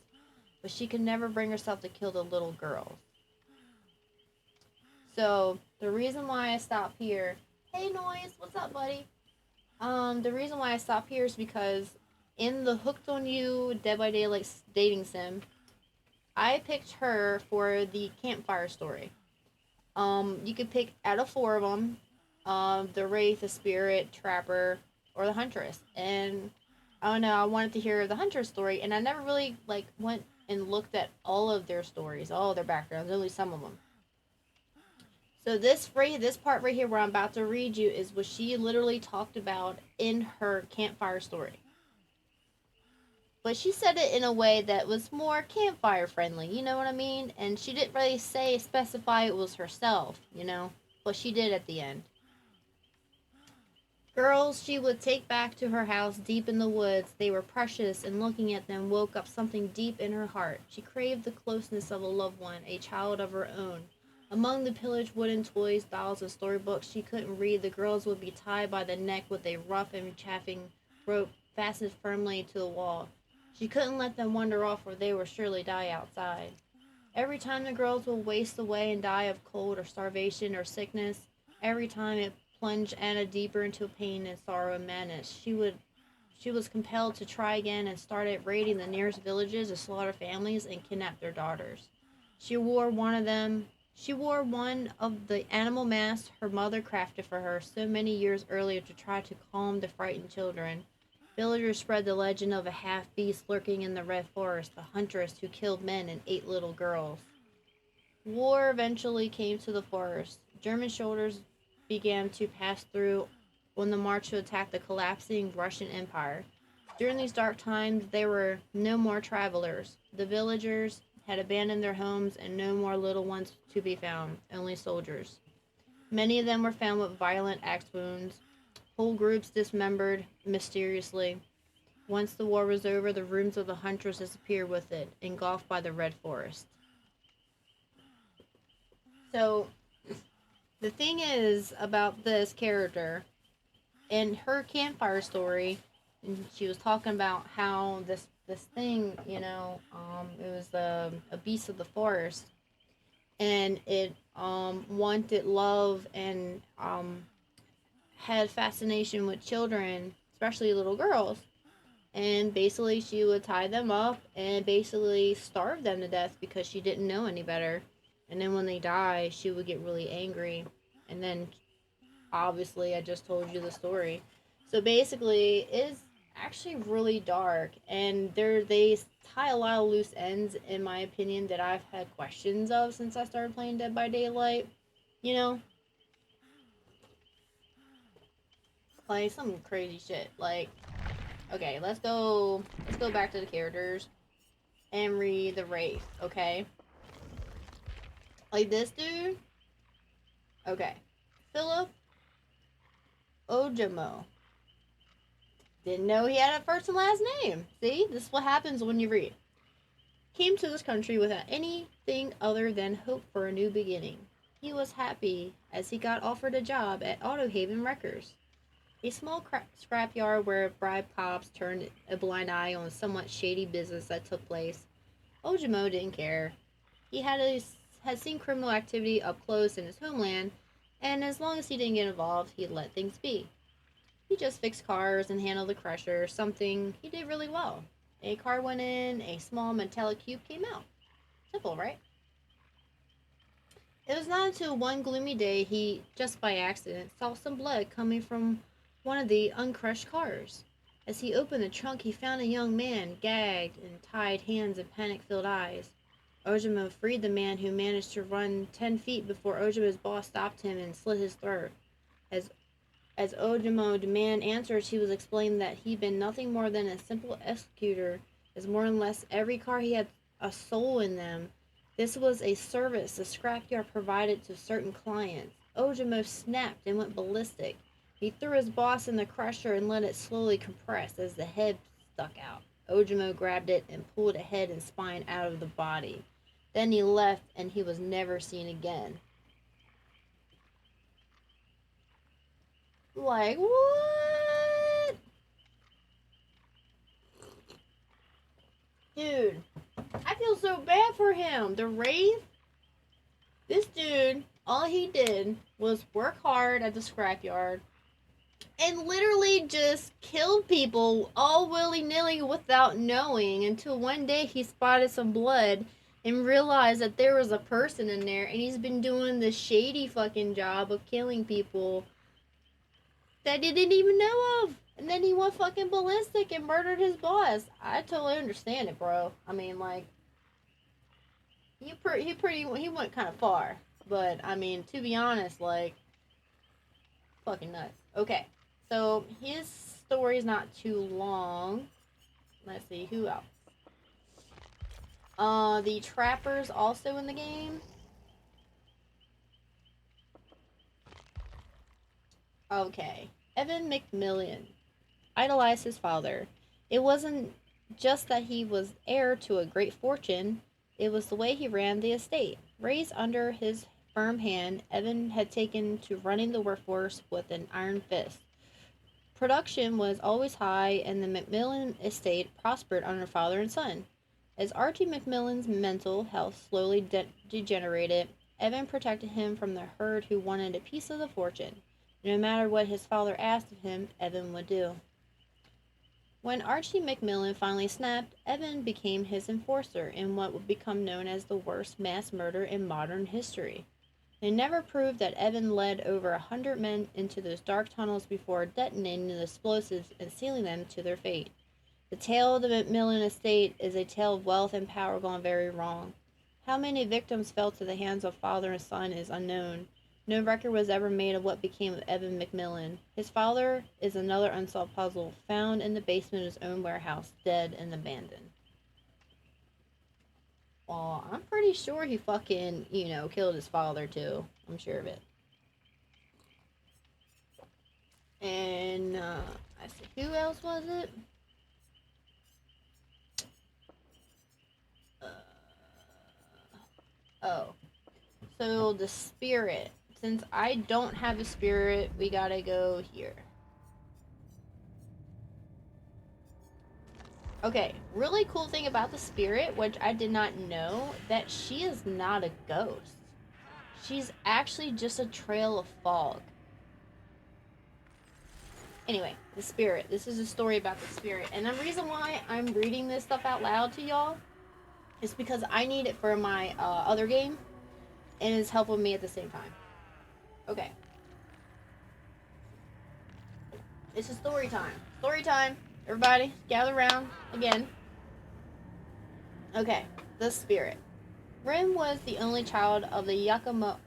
But she could never bring herself to kill the little girls. So, the reason why I stop here... Hey, Noise! What's up, buddy? The reason why I stop here is because in the Hooked on You Dead by Daylight dating sim, I picked her for the campfire story. You could pick out of 4 of them. the wraith, the spirit, trapper, or the huntress. And I don't know, I wanted to hear the huntress story, and I never really like went and looked at all of their stories, all of their backgrounds, only some of them. So this part right here where I'm about to read you is what she literally talked about in her campfire story. But she said it in a way that was more campfire friendly, you know what I mean? And she didn't really specify it was herself, you know, but she did at the end. Girls she would take back to her house deep in the woods. They were precious, and looking at them woke up something deep in her heart. She craved the closeness of a loved one, a child of her own. Among the pillaged wooden toys, dolls, and storybooks she couldn't read, the girls would be tied by the neck with a rough and chafing rope fastened firmly to the wall. She couldn't let them wander off, or they would surely die outside. Every time the girls would waste away and die of cold or starvation or sickness, every time it plunged Anna deeper into pain and sorrow and madness. She was compelled to try again and started raiding the nearest villages to slaughter families and kidnap their daughters. She wore one of them. She wore one of the animal masks her mother crafted for her so many years earlier to try to calm the frightened children. Villagers spread the legend of a half beast lurking in the red forest, the huntress who killed men and ate little girls. War eventually came to the forest. German soldiers began to pass through on the march to attack the collapsing Russian Empire. During these dark times, there were no more travelers. The villagers had abandoned their homes, and no more little ones to be found, only soldiers. Many of them were found with violent axe wounds, whole groups dismembered mysteriously. Once the war was over, the ruins of the huntress disappeared with it, engulfed by the red forest. So, the thing is about this character, in her campfire story, and she was talking about how this thing, you know, it was a beast of the forest, and it wanted love and had fascination with children, especially little girls. And basically, she would tie them up and basically starve them to death because she didn't know any better. And then when they die, she would get really angry. And then, obviously, I just told you the story. So basically, it's actually really dark, and they tie a lot of loose ends, in my opinion, that I've had questions of since I started playing Dead by Daylight. You know, like some crazy shit. Like, okay, let's go back to the characters and read the Wraith, okay? Like this dude, okay. Philip Ojimo. Didn't know he had a first and last name. See, this is what happens when you read. Came to this country without anything other than hope for a new beginning. He was happy as he got offered a job at Autohaven Wreckers, a small scrapyard where bribe cops turned a blind eye on somewhat shady business that took place. Ojimo didn't care. He had seen criminal activity up close in his homeland, and as long as he didn't get involved, he'd let things be. He just fixed cars and handled the crusher, something he did really well. A car went in, a small metallic cube came out. Simple, right? It was not until one gloomy day he, just by accident, saw some blood coming from one of the uncrushed cars. As he opened the trunk, he found a young man, gagged and tied hands and panic-filled eyes. Ojimo freed the man, who managed to run 10 feet before Ojimo's boss stopped him and slit his throat. As As Ojimo demanded answers, he was explained that he'd been nothing more than a simple executor, as more or less every car he had a soul in them. This was a service the scrapyard provided to certain clients. Ojimo snapped and went ballistic. He threw his boss in the crusher and let it slowly compress as the head stuck out. Ojimo grabbed it and pulled the head and spine out of the body. Then he left, and he was never seen again. Like, what? Dude, I feel so bad for him. The Wraith, this dude, all he did was work hard at the scrapyard and literally just killed people all willy-nilly without knowing, until one day he spotted some blood and realized that there was a person in there, and he's been doing this shady fucking job of killing people that he didn't even know of. And then he went fucking ballistic and murdered his boss. I totally understand it, bro. I mean, like, he went kind of far. But, I mean, to be honest, like, fucking nuts. Okay, so his story's not too long. Let's see, who else? The Trapper's also in the game. Okay. Evan McMillan idolized his father. It wasn't just that he was heir to a great fortune, it was the way he ran the estate. Raised under his firm hand, Evan had taken to running the workforce with an iron fist. Production was always high, and the McMillan estate prospered under father and son. As Archie McMillan's mental health slowly degenerated, Evan protected him from the herd who wanted a piece of the fortune. No matter what his father asked of him, Evan would do. When Archie McMillan finally snapped, Evan became his enforcer in what would become known as the worst mass murder in modern history. They never proved that Evan led over 100 men into those dark tunnels before detonating the explosives and sealing them to their fate. The tale of the McMillan estate is a tale of wealth and power gone very wrong. How many victims fell to the hands of father and son is unknown. No record was ever made of what became of Evan McMillan. His father is another unsolved puzzle, found in the basement of his own warehouse, dead and abandoned. Well, I'm pretty sure he fucking, killed his father too. I'm sure of it. And, I see, who else was it? Oh. So, the spirit. Since I don't have a spirit, we gotta go here. Okay, really cool thing about the spirit, which I did not know, that she is not a ghost. She's actually just a trail of fog. Anyway, the spirit. This is a story about the spirit. And the reason why I'm reading this stuff out loud to y'all is because I need it for my other game, and it's helping me at the same time. Okay. It's a story time. Story time. Everybody, gather around again. Okay, the spirit. Rim was the only child of the Yakamoka.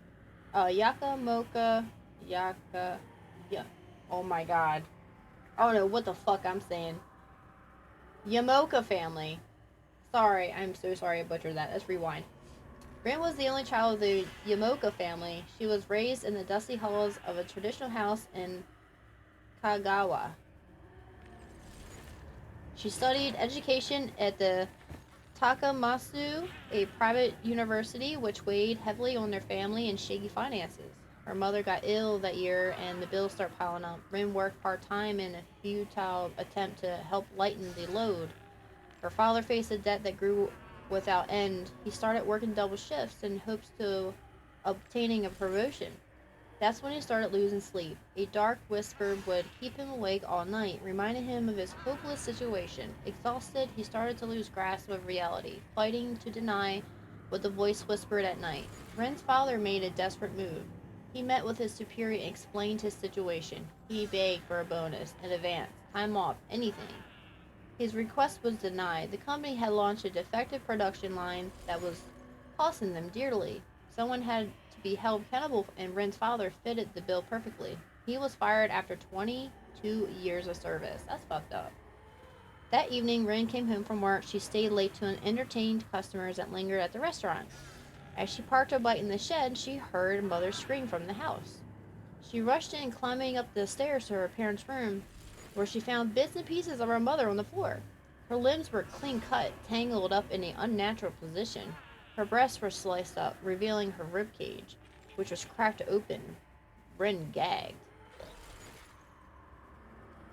Oh my god. I don't know what the fuck I'm saying. Yamoka family. Sorry, I'm so sorry I butchered that. Let's rewind. Rim was the only child of the Yamoka family. She was raised in the dusty halls of a traditional house in Kagawa. She studied education at the Takamasu, a private university which weighed heavily on their family and shaky finances. Her mother got ill that year and the bills started piling up. Rin worked part-time in a futile attempt to help lighten the load. Her father faced a debt that grew without end. He started working double shifts in hopes of obtaining a promotion. That's when he started losing sleep. A dark whisper would keep him awake all night, reminding him of his hopeless situation. Exhausted, he started to lose grasp of reality, fighting to deny what the voice whispered at night. Ren's father made a desperate move. He met with his superior and explained his situation. He begged for a bonus, an advance, time off, anything. His request was denied. The company had launched a defective production line that was costing them dearly. Someone had to be held accountable, and Ren's father fitted the bill perfectly. He was fired after 22 years of service. That's fucked up. That evening, Ren came home from work. She stayed late to entertain customers that lingered at the restaurant. As she parked her bike in the shed, she heard mother scream from the house. She rushed in, climbing up the stairs to her parents' room, where she found bits and pieces of her mother on the floor. Her limbs were clean cut, tangled up in an unnatural position. Her breasts were sliced up, revealing her rib cage, which was cracked open. Ren gagged.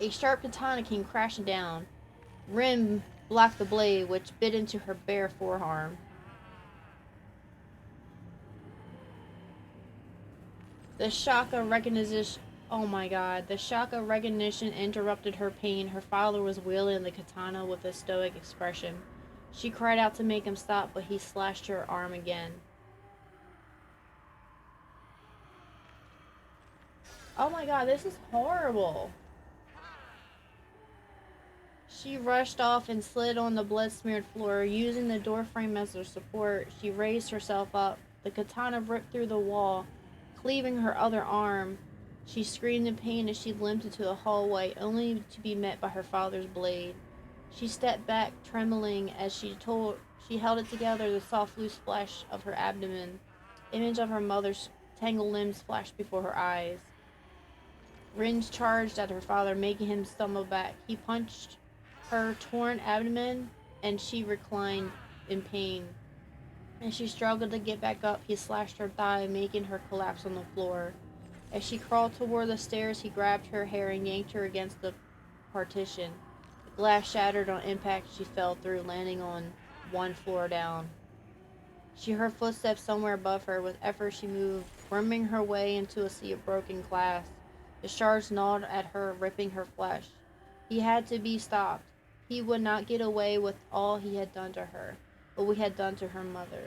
A sharp katana came crashing down. Ren blocked the blade, which bit into her bare forearm. The shock of recognition. Oh my god. The shock of recognition interrupted her pain. Her father was wielding the katana with a stoic expression. She cried out to make him stop, but he slashed her arm again. Oh my god, this is horrible. She rushed off and slid on the blood-smeared floor. Using the doorframe as her support, she raised herself up. The katana ripped through the wall, cleaving her other arm. She screamed in pain as she limped into the hallway, only to be met by her father's blade. She stepped back, trembling as she held it together, the soft, loose flesh of her abdomen. Image of her mother's tangled limbs flashed before her eyes. Ringe charged at her father, making him stumble back. He punched her torn abdomen, and she reclined in pain. As she struggled to get back up, he slashed her thigh, making her collapse on the floor. As she crawled toward the stairs, he grabbed her hair and yanked her against the partition. The glass shattered on impact. She fell through, landing on one floor down. She heard footsteps somewhere above her. With effort, she moved, worming her way into a sea of broken glass. The shards gnawed at her, ripping her flesh. He had to be stopped. He would not get away with all he had done to her, what we had done to her mother.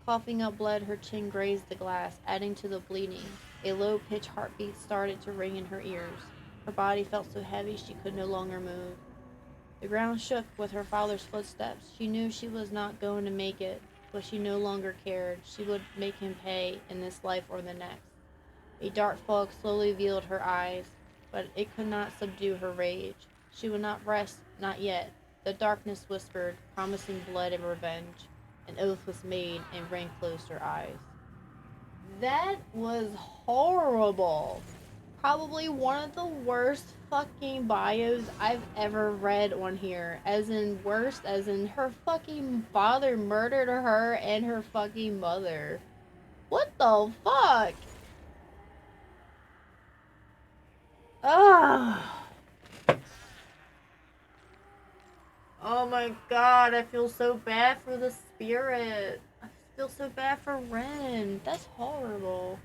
Coughing up blood, her chin grazed the glass, adding to the bleeding. A low-pitched heartbeat started to ring in her ears. Her body felt so heavy she could no longer move. The ground shook with her father's footsteps. She knew she was not going to make it, but she no longer cared. She would make him pay in this life or the next. A dark fog slowly veiled her eyes, but it could not subdue her rage. She would not rest, not yet. The darkness whispered, promising blood and revenge. An oath was made, and Rain closed her eyes. That was horrible. Probably one of the worst fucking bios I've ever read on here. As in, worst, as in her fucking father murdered her and her fucking mother. What the fuck? Ugh. Oh my god, I feel so bad for the spirit. I feel so bad for Ren. That's horrible.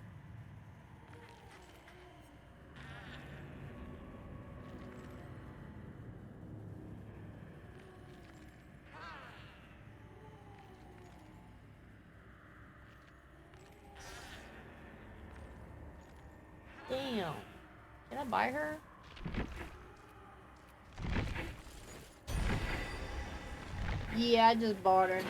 Damn. Can I buy her? Yeah, I just bought her.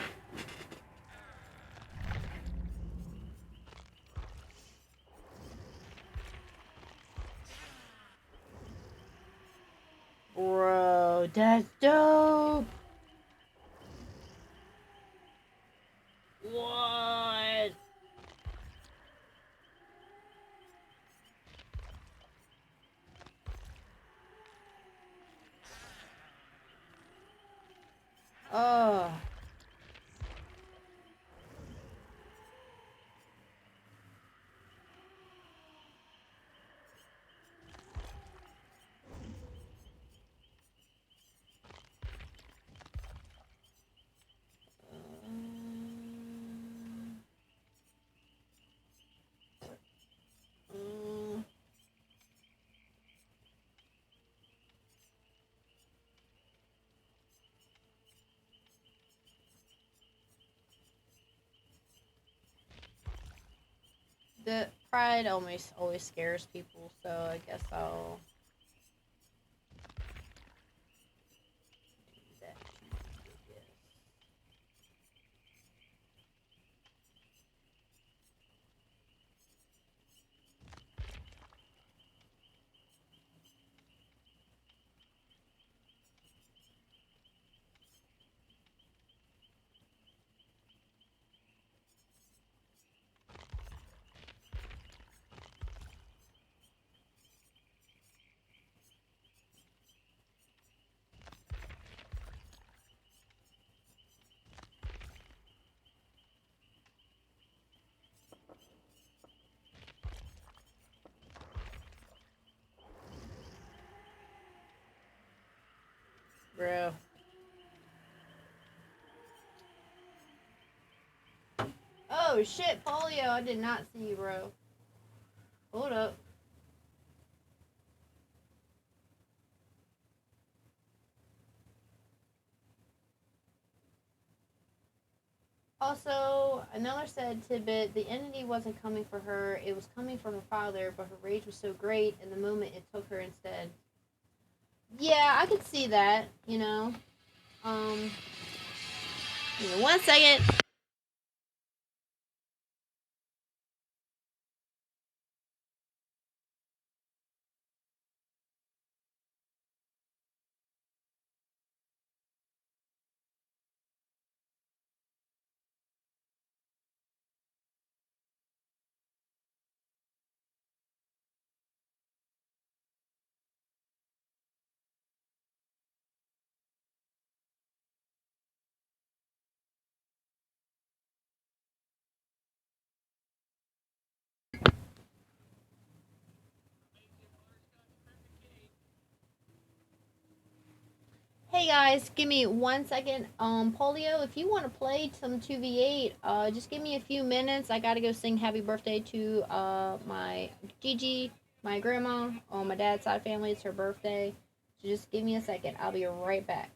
Bro, that's dope. What? Oh. Mm. The pride always scares people, so I guess I'll do that. Bro. Oh shit, polio! I did not see you, bro. Hold up. Also, another said tidbit: the entity wasn't coming for her; it was coming for her father. But her rage was so great, in the moment, it took her instead. Yeah, I could see that. Um, 1 second. Hey guys, give me 1 second. Polio, if you want to play some 2v8, just give me a few minutes. I gotta go sing happy birthday to my Gigi, my grandma, on my dad's side of family. It's her birthday. So just give me a second. I'll be right back.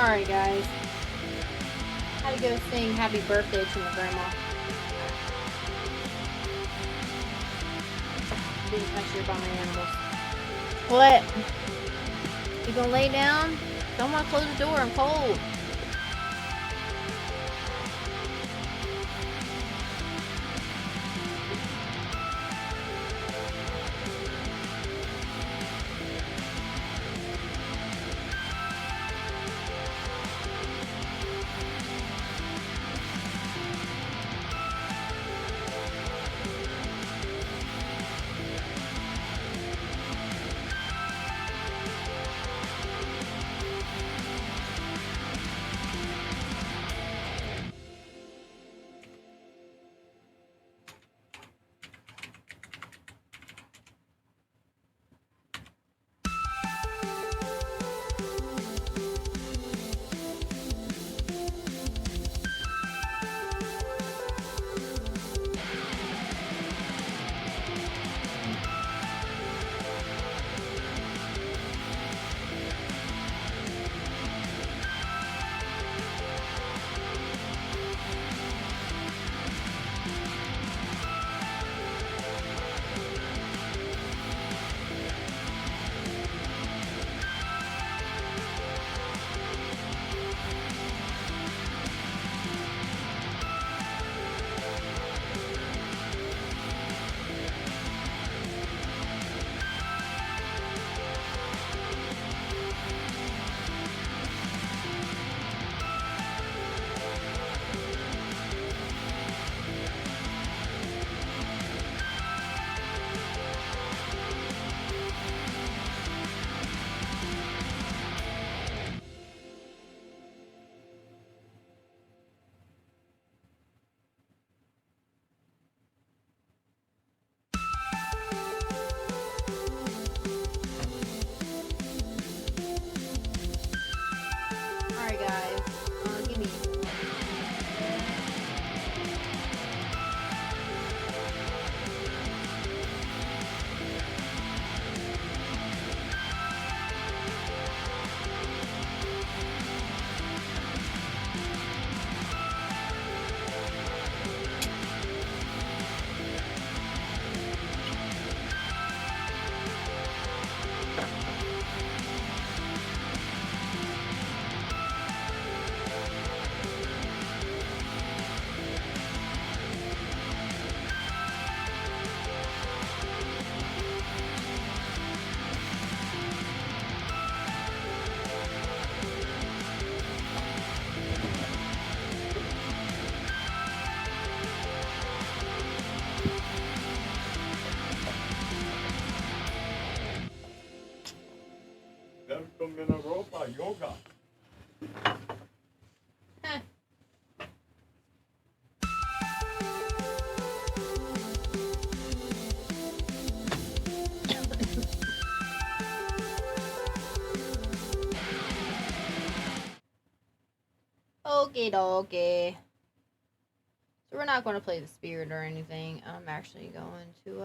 Sorry, guys. Had to go sing happy birthday to my grandma. Being touched here by my animals. What? You gonna lay down? Don't want to close the door. I'm cold. Alright, guys. Give me. Yoga. Okay, dokie. So we're not going to play the spirit or anything. I'm actually going to,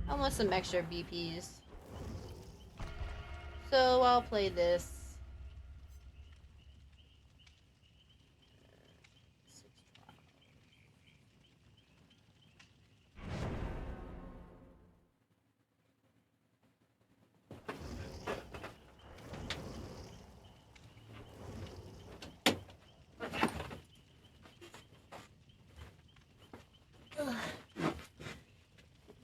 I want some extra BPs. So I'll play this.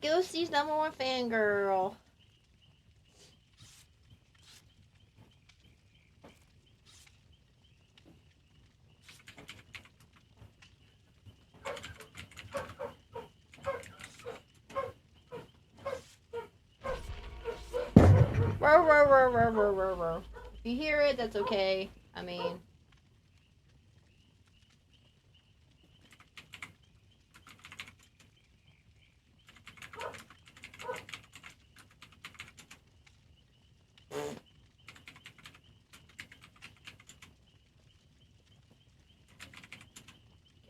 Ghostie's #1 fangirl. Row, row, row, row, row, row, row. If you hear it, that's okay. I mean...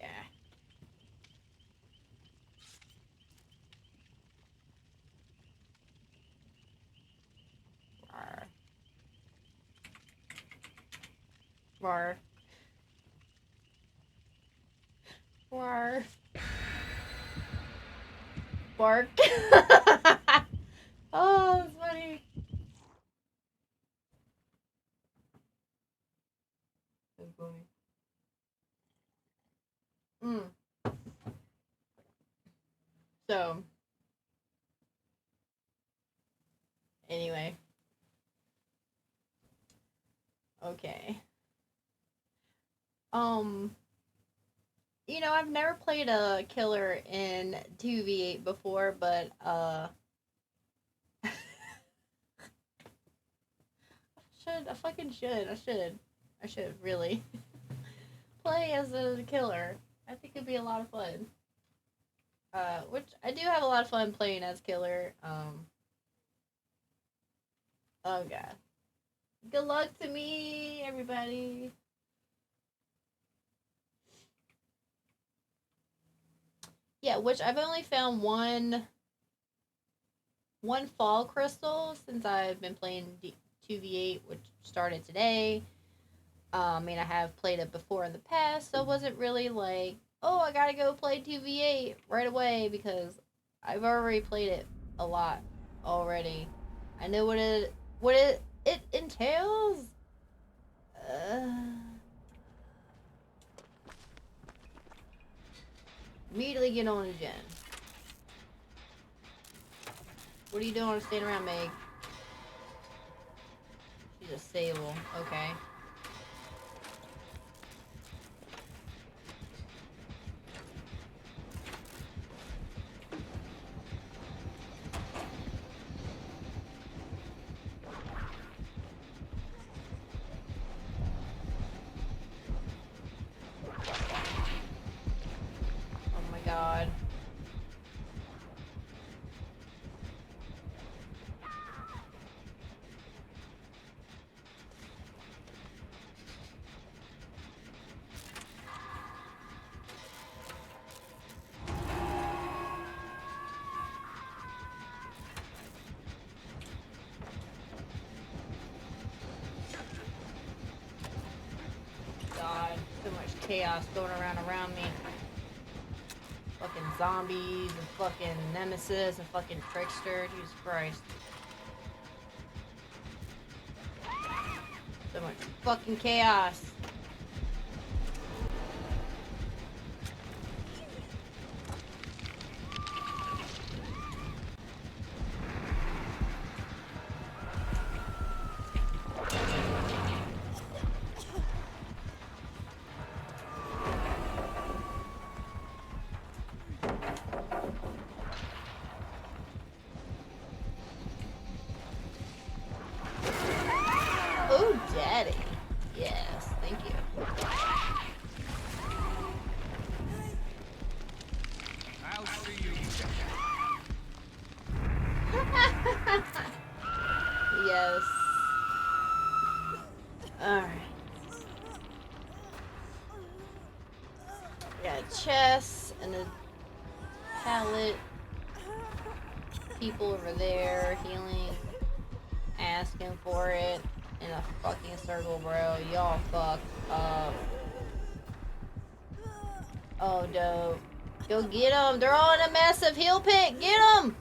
yeah. Bar. Bar. Bark. Oh, that's funny. Good boy. So, anyway. Okay. You know, I've never played a killer in 2v8 before, but, I fucking should. I should, really. Play as a killer. I think it'd be a lot of fun. Which, I do have a lot of fun playing as killer, oh god. Good luck to me, everybody. Yeah, which I've only found one fall crystal since I've been playing 2v8, which started today. I mean, I have played it before in the past, so it wasn't really like, oh, I gotta go play 2v8 right away, because I've already played it a lot already. I know what it entails. Immediately get on Jen. What are you doing? Staying around, Meg? She's a sable. Okay. Oh my god. God, so much chaos going around me. Fucking zombies and fucking nemesis and fucking trickster. Jesus Christ. So much fucking chaos. Oh, daddy. Yes, thank you. I'll see you. Yes. Alright. We got a chest and a pallet. People over there healing. Asking for it. In a fucking circle, bro. Y'all fucked up. Oh, dope. Go get them. They're all in a massive heal pit. Get them.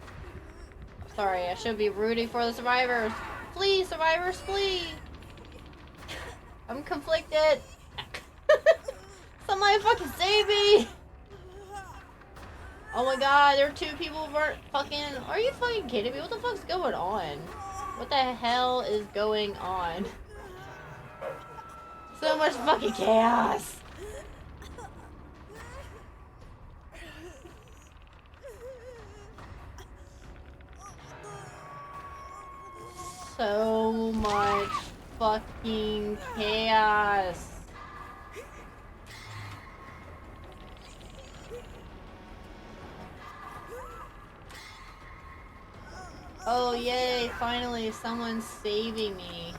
Sorry, I should be rooting for the survivors. Flee, survivors, flee. I'm conflicted. Somebody fucking save me. Oh my god, there are 2 people fucking... Are you fucking kidding me? What the fuck's going on? What the hell is going on? So much fucking chaos. So much fucking chaos. Oh yay, finally someone's saving me.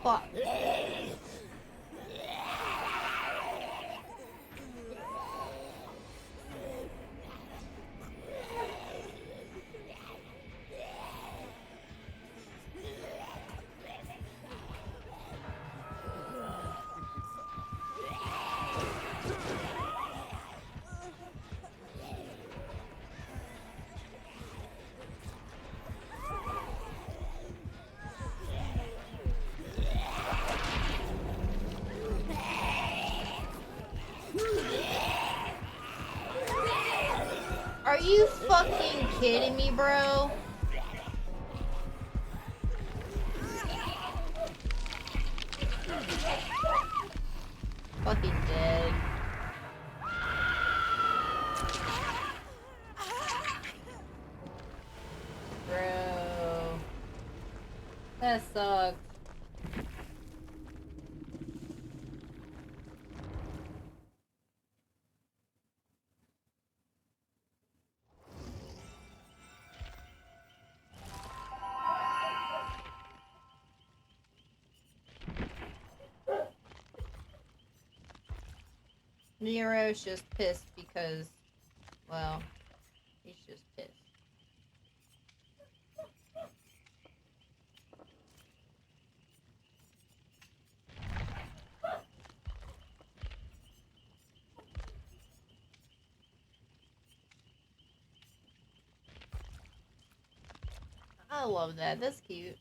Fuck. Are you fucking kidding me, bro? Fucking dead. Bro. That sucks. Nero's just pissed because, well, he's just pissed. I love that. That's cute.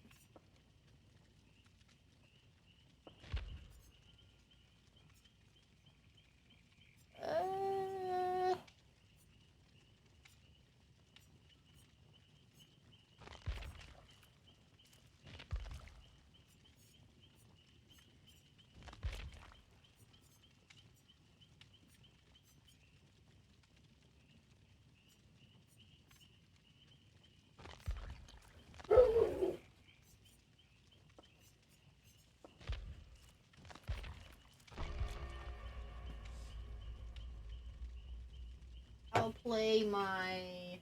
I'll play my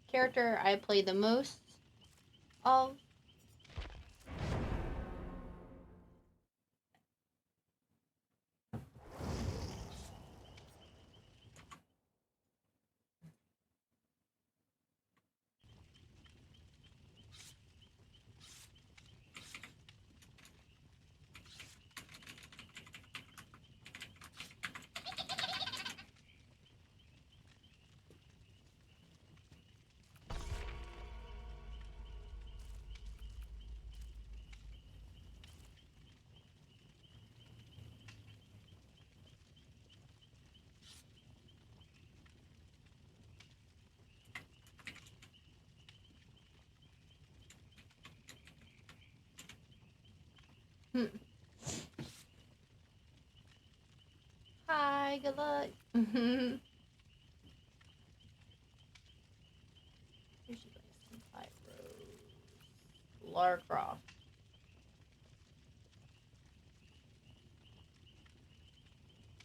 character I play the most of. Hi, good luck. Who should I some pyros? Lara Croft.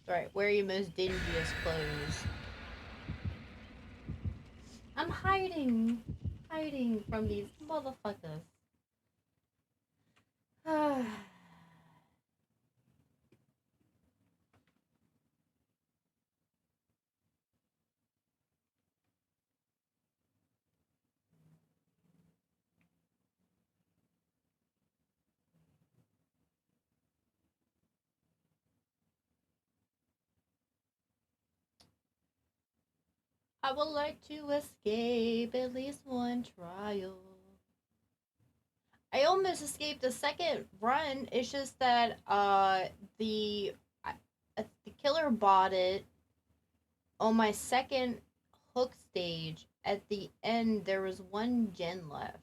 Alright, wear your most dingiest clothes. I'm hiding from these motherfuckers. I would like to escape at least one trial. I almost escaped the second run. It's just that the killer bought it on my second hook stage. At the end, there was one gen left.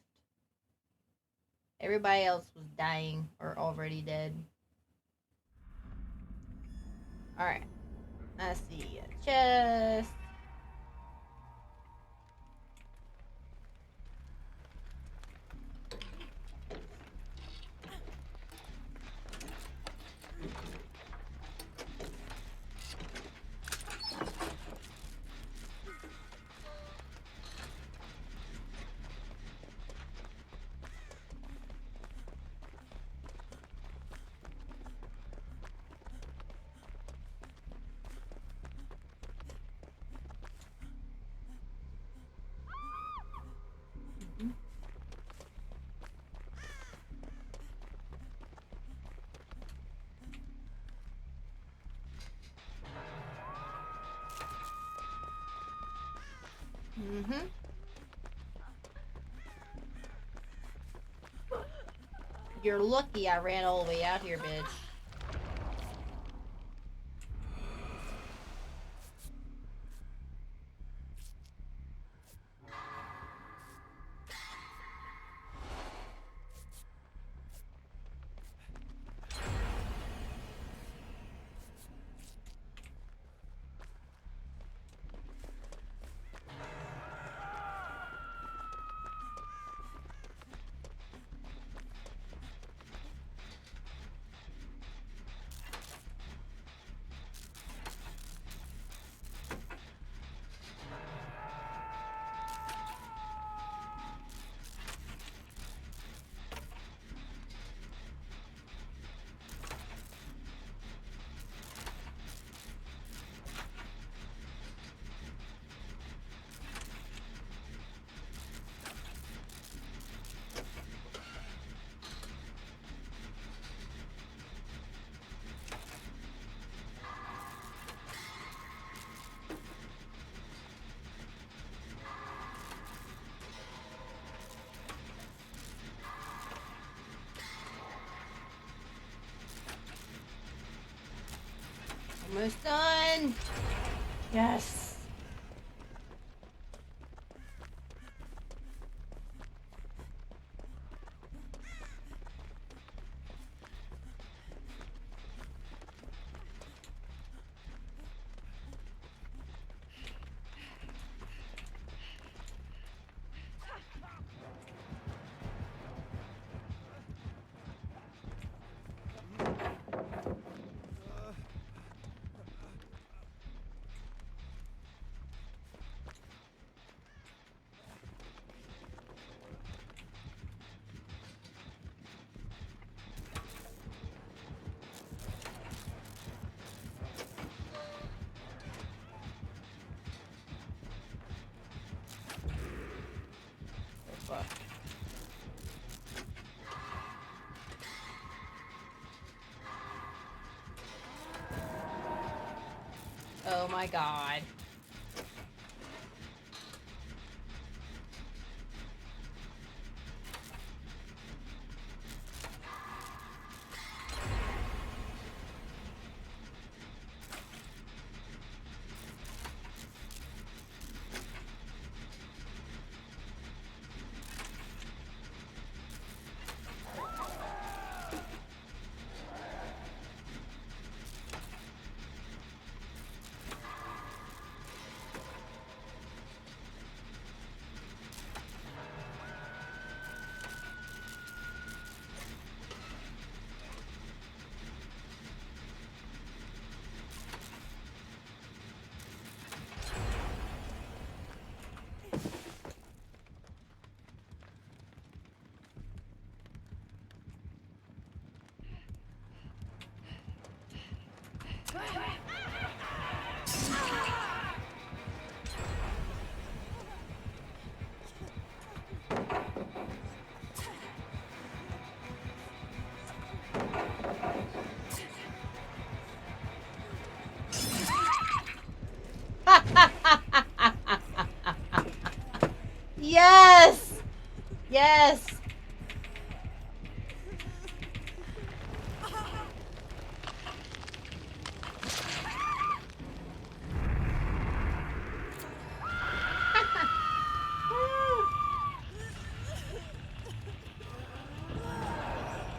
Everybody else was dying or already dead. Alright. I see a chest. Mm-hmm. You're lucky I ran all the way out here, bitch. Almost done. Yes. Fuck. Oh my god. Yes! Yes!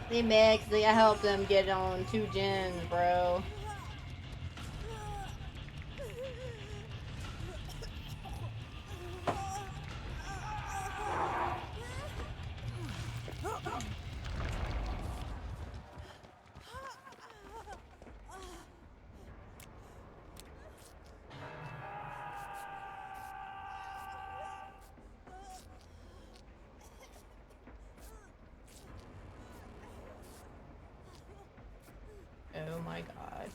They mad 'cause I helped them get on 2 gens, bro. Oh my god.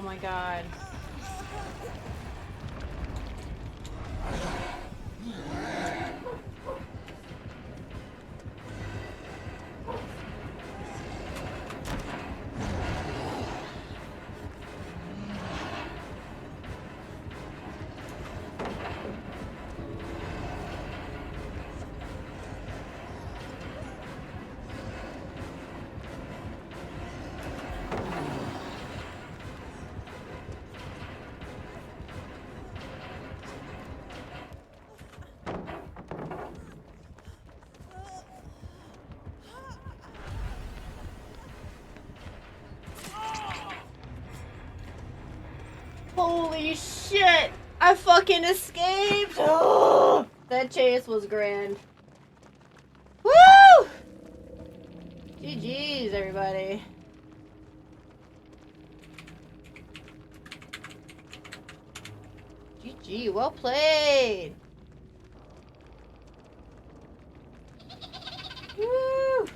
Oh my god. Holy shit! I fucking escaped! Oh, that chase was grand. Woo! GG's, everybody. GG, well played. Woo!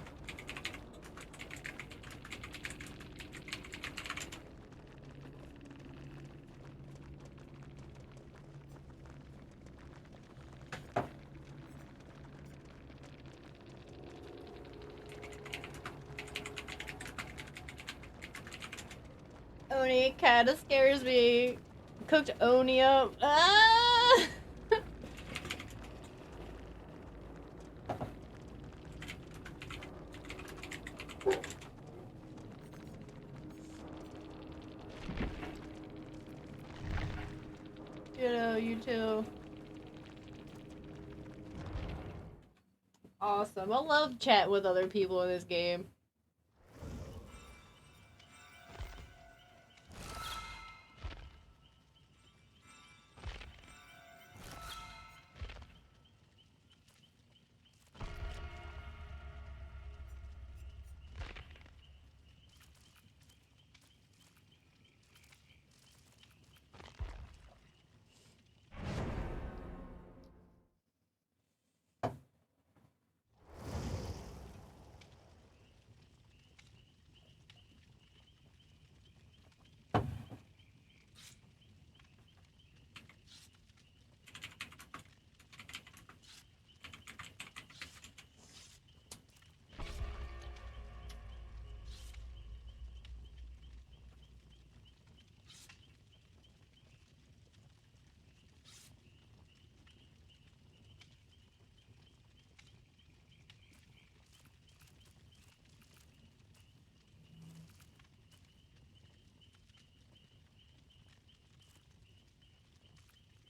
Oni kinda scares me. Cooked Oni up. Ah! You too. Awesome. I love chatting with other people in this game.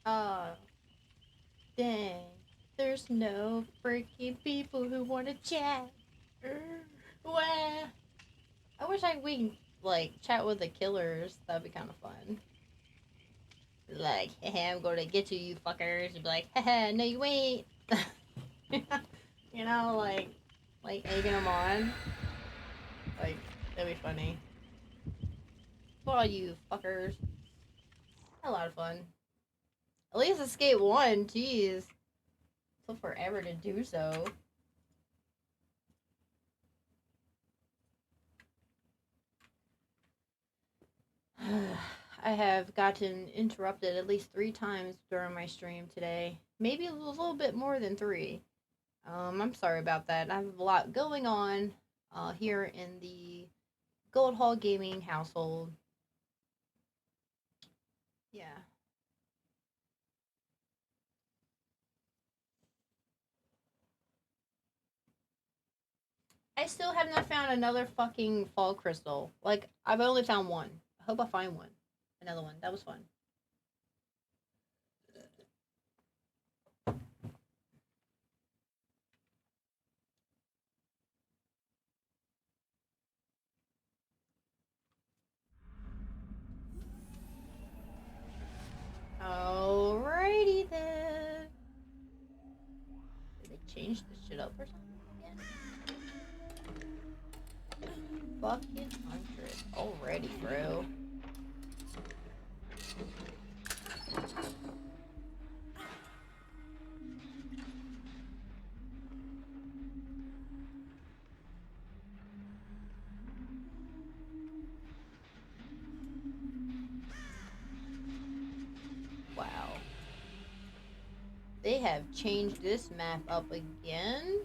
Oh, dang. There's no freaking people who want to chat. Wah. I wish we could, like, chat with the killers. That'd be kind of fun. Like, hey, I'm gonna get you fuckers. You'd be like, haha, no you ain't. You know, like egging them on. Like, that'd be funny. For all you fuckers. A lot of fun. At least escape one, jeez. Took forever to do so. I have gotten interrupted at least 3 times during my stream today. Maybe a little bit more than 3. I'm sorry about that. I have a lot going on here in the Gold Hall Gaming household. Yeah. I still have not found another fucking fall crystal. Like, I've only found one. I hope I find one. Another one. That was fun. Alrighty then. Did they change this shit up or something again? Fucking 100 already, bro. They have changed this map up again.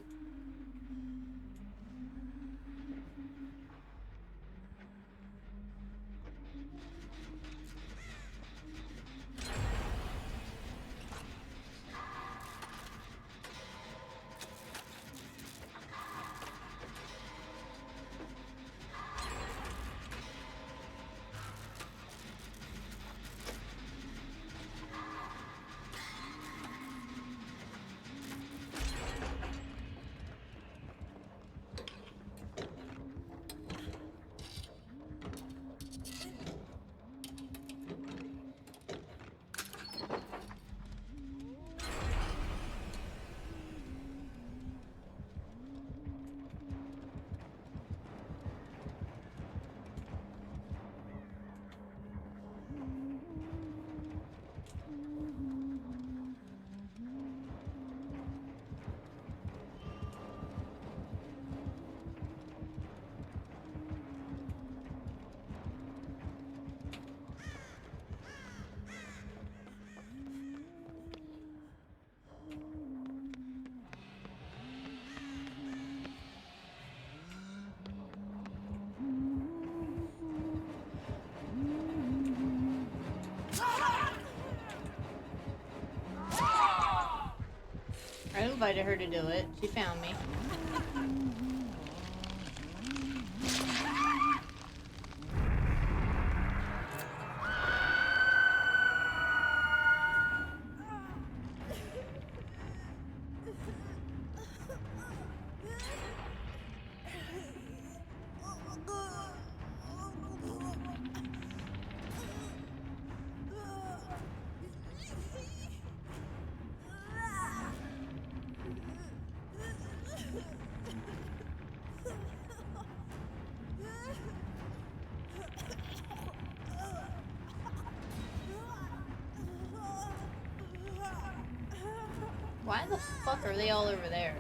I invited her to do it. She found me. Why the fuck are they all over there?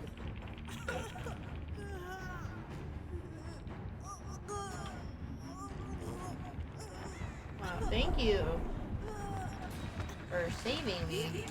Wow, thank you for saving me.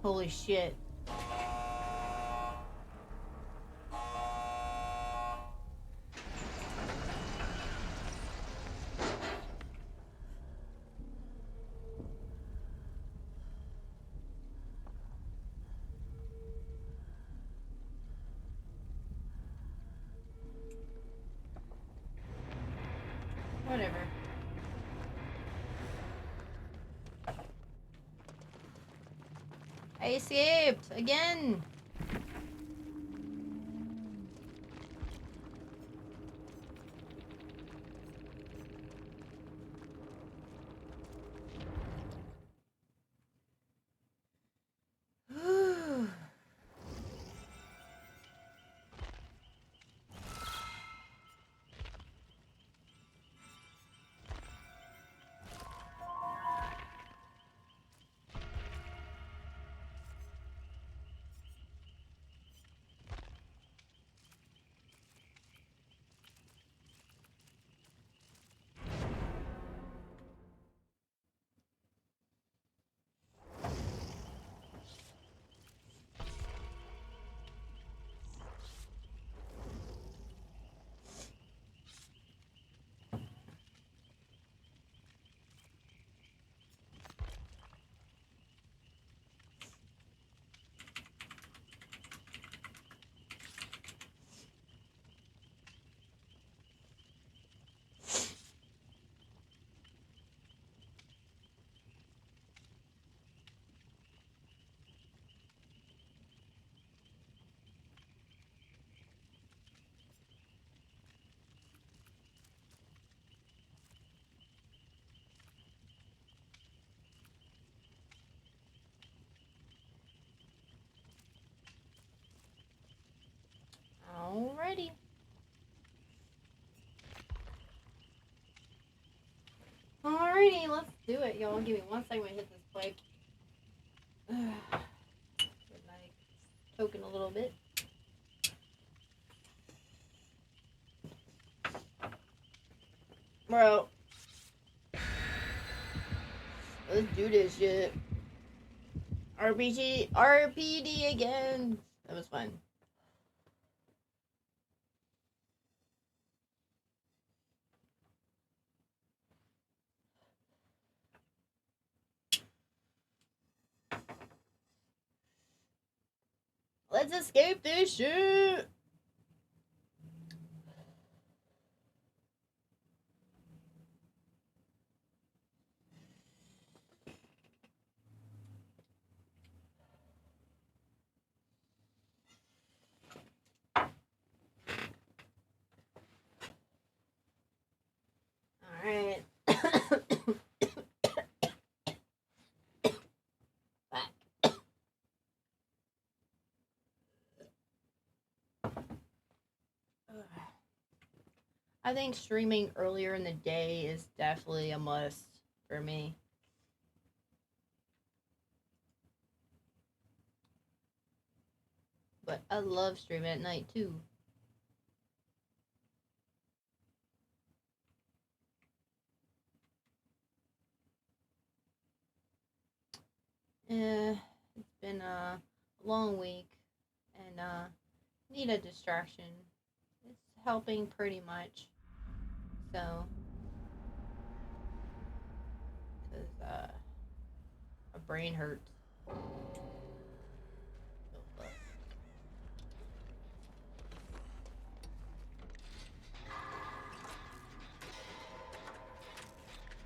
Holy shit. Whatever. I escaped again. Alrighty. Alrighty, let's do it, y'all. Give me 1 second to hit this pipe. Get my token a little bit. Bro. Let's do this shit. RPD again. That was fun. Let's escape this shit. Alright. Back. I think streaming earlier in the day is definitely a must for me. But I love streaming at night too. It's been a long week and need a distraction. It's helping pretty much. So, because my brain hurts.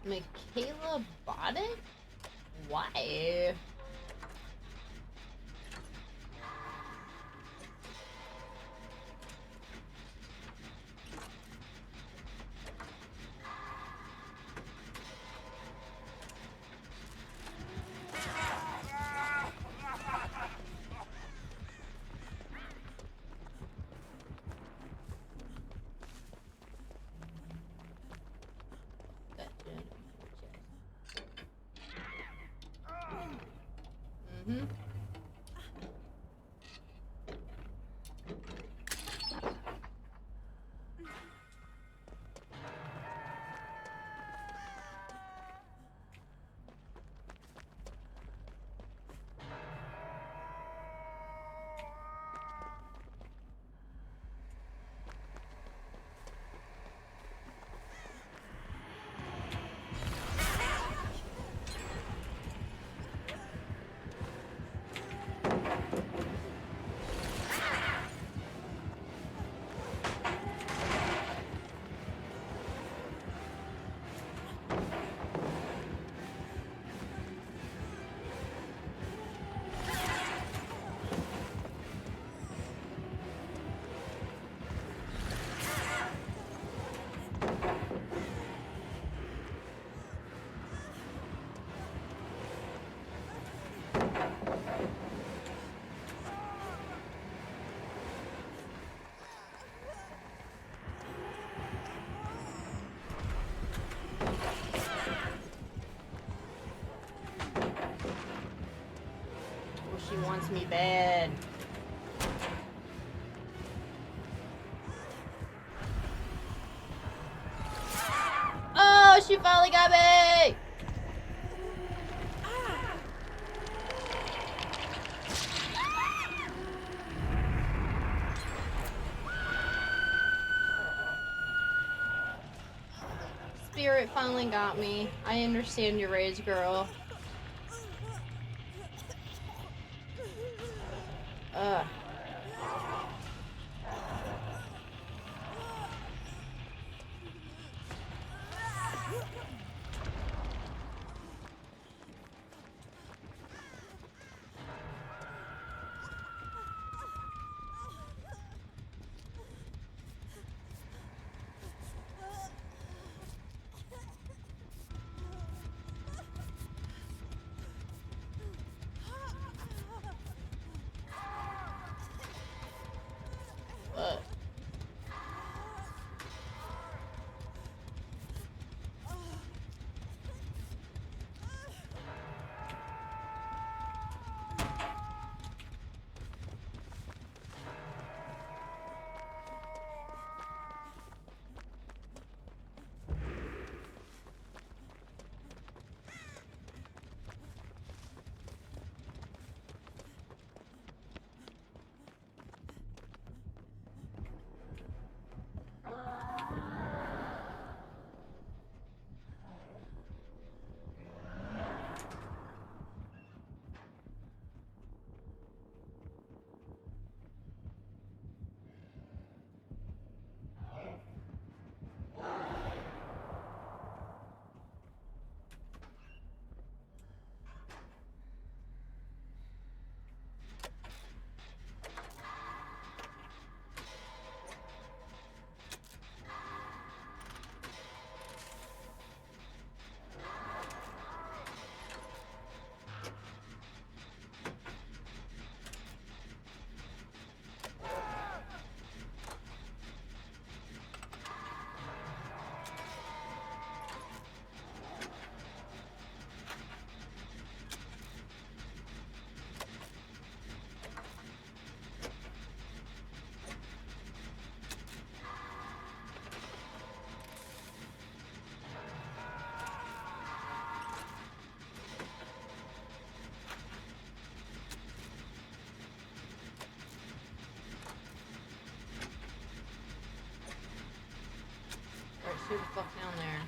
Michaela bought it? Why? Mm-hmm. hurts me bad. Oh, she finally got me! Spirit finally got me. I understand your rage, girl. Ugh. Ugh. Alright, shoot the fuck down there.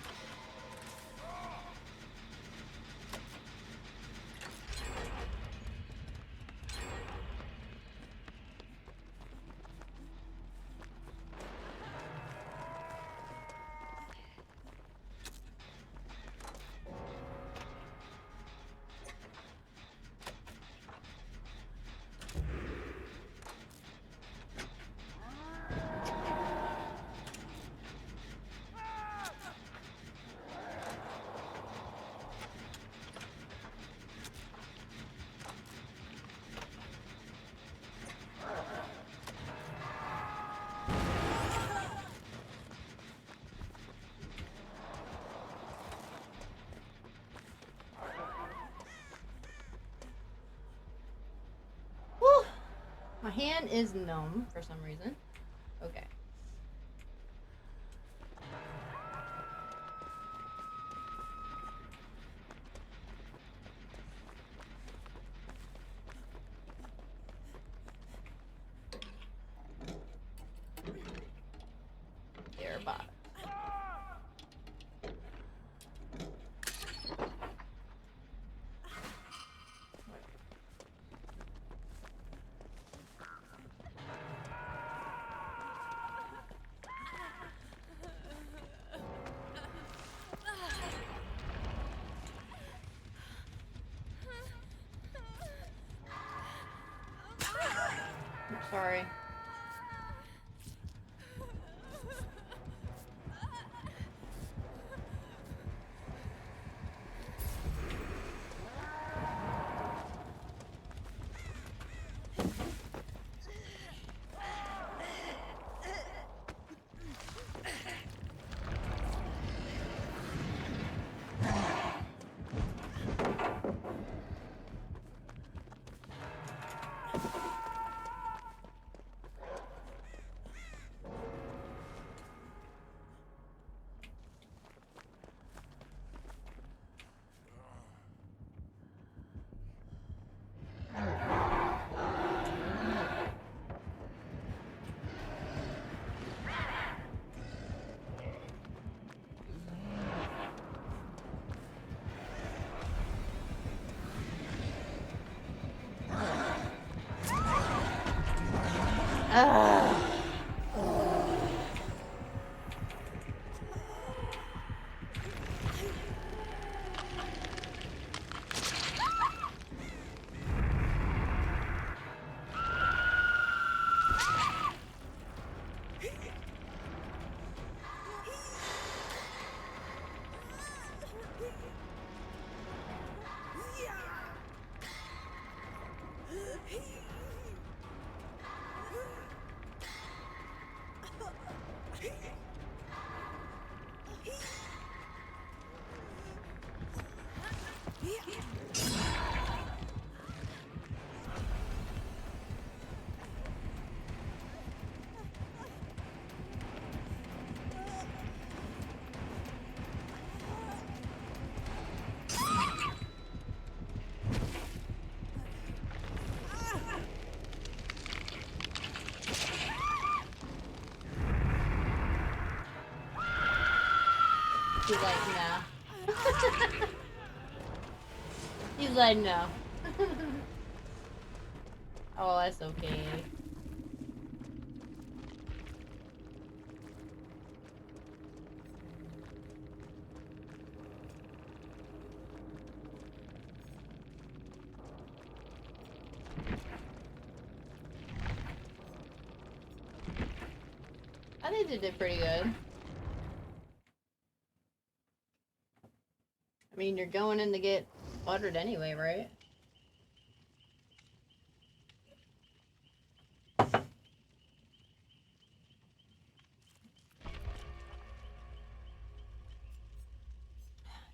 Whew. My hand is numb for some reason. Okay. There, bot. I'm sorry. Ugh. He's like, no. He's like, no. Oh, that's okay. I think they did pretty good. I mean, you're going in to get buttered anyway, right?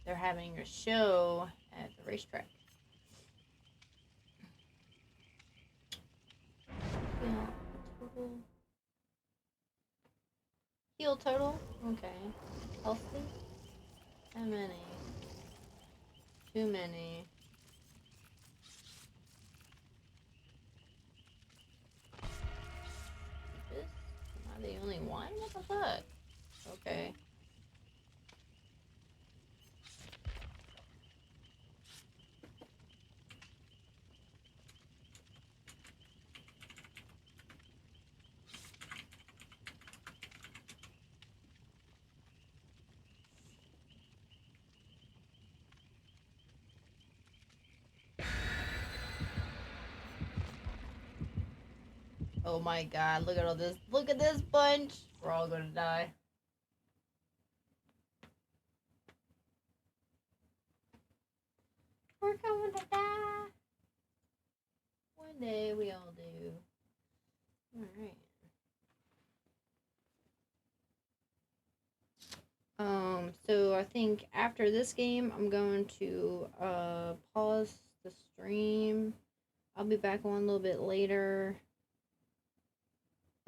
They're having a show at the racetrack. Heal total? Okay. Healthy? How many? Too many. This? Am I the only one? What the fuck? Okay. Oh my god, look at all this. Look at this bunch. We're all gonna die. We're going to die. One day we all do. Alright. So I think after this game, I'm going to pause the stream. I'll be back on a little bit later.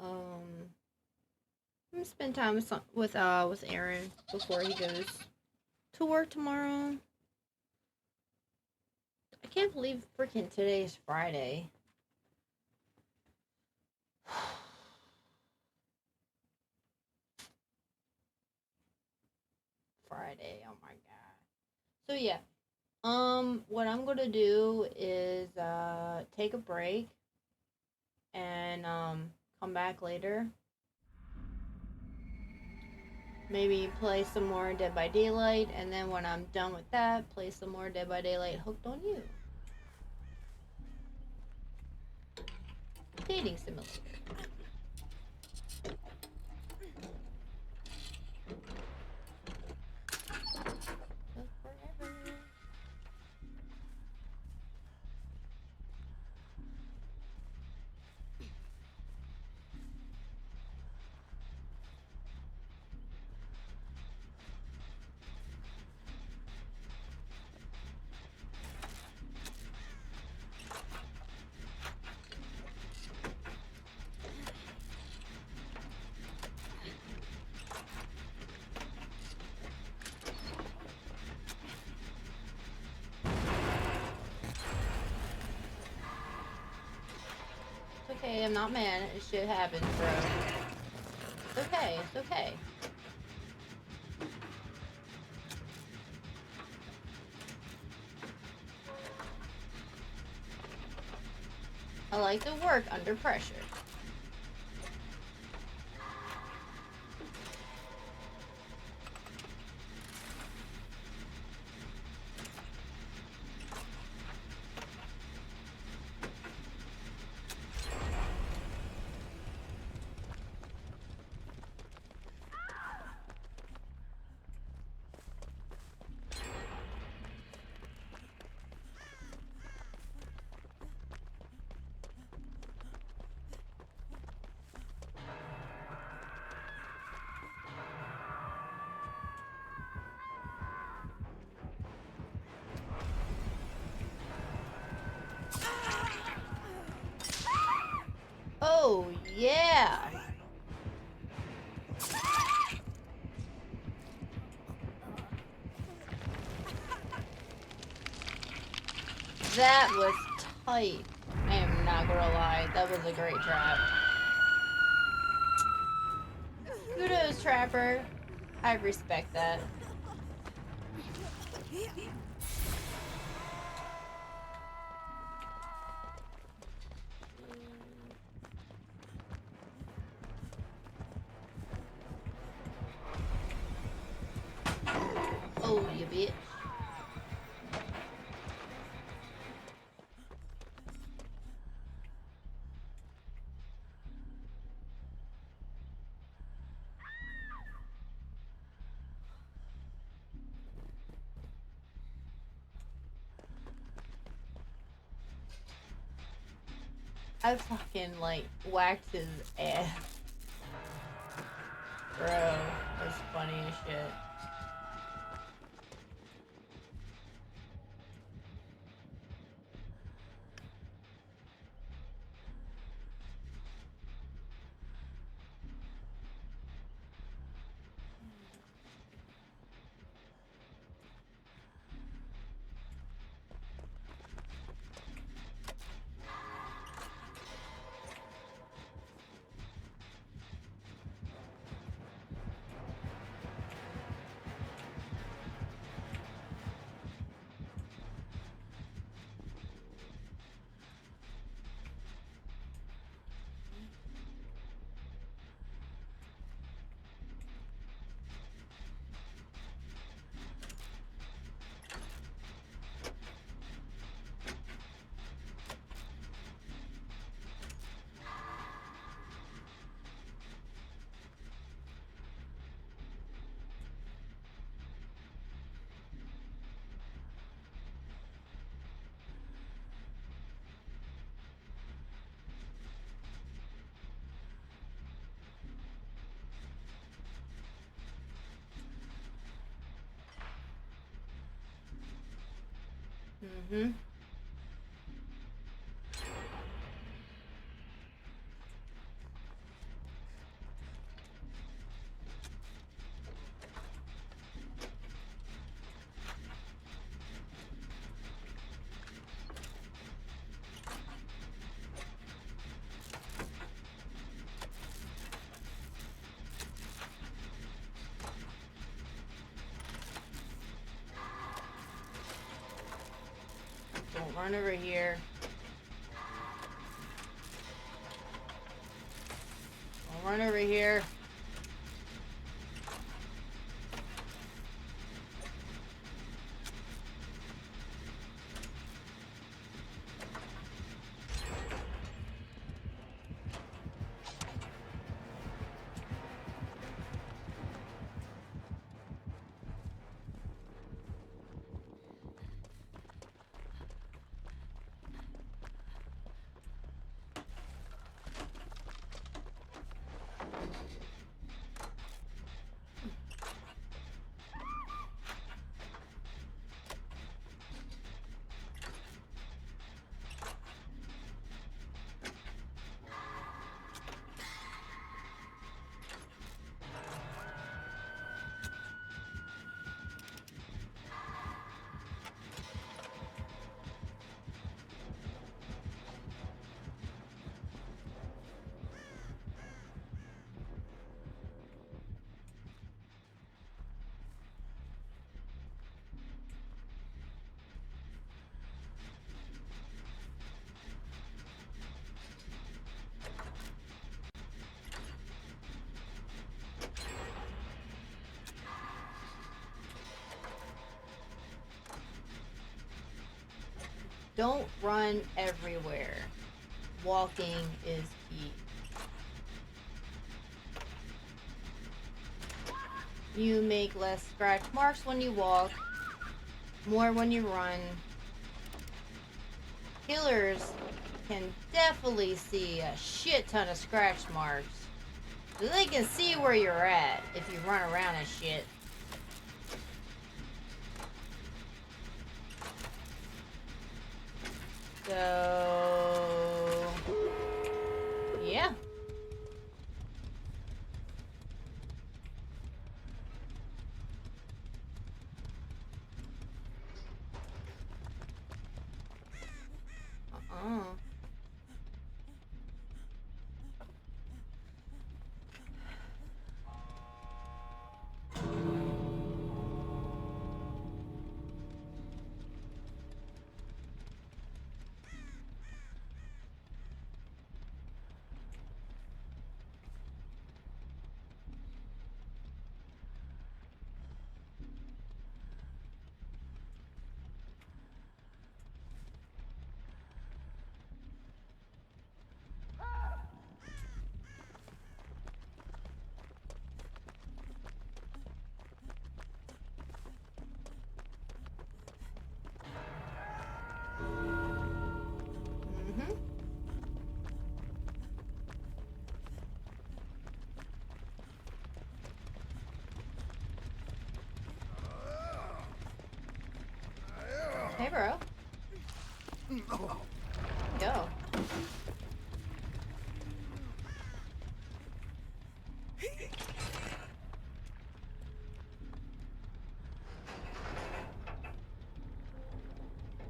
I'm gonna spend time with Aaron before he goes to work tomorrow. I can't believe freaking today's Friday. Friday, oh my god. So yeah, what I'm gonna do is take a break and come back later. Maybe play some more Dead by Daylight, and then when I'm done with that, play some more Dead by Daylight Hooked on You. Dating simulator. Forever. Okay, I'm not mad. It shit happens, bro. It's okay. It's okay. I like to work under pressure. Yeah. That was tight. I am not gonna lie. That was a great trap. Kudos, Trapper. I respect that. Oh, you bitch. I fucking, like, whacked his ass. Bro, that's funny as shit. Mm-hmm. Don't run over here. Don't run over here. Don't run everywhere. Walking is key. You make less scratch marks when you walk, more when you run. Killers can definitely see a shit ton of scratch marks. So they can see where you're at if you run around and shit. So, yeah. Oh. Mm-hmm. Hey, bro. Go.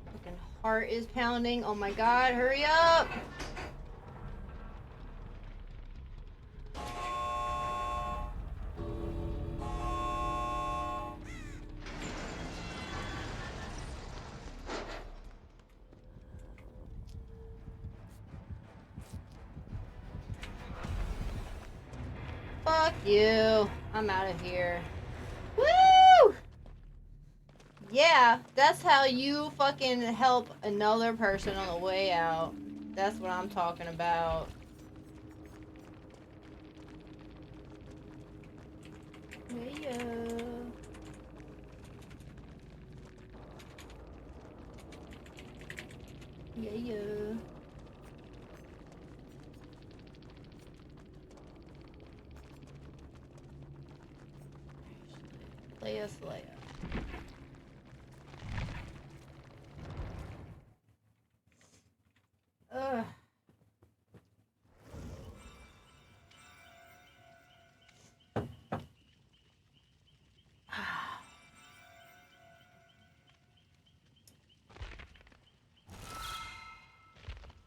Fucking heart is pounding. Oh my god, hurry up! Fuck you. I'm out of here. Woo! Yeah, that's how you fucking help another person on the way out. That's what I'm talking about. Yeah. Yeah. Leia Slayer. Ugh.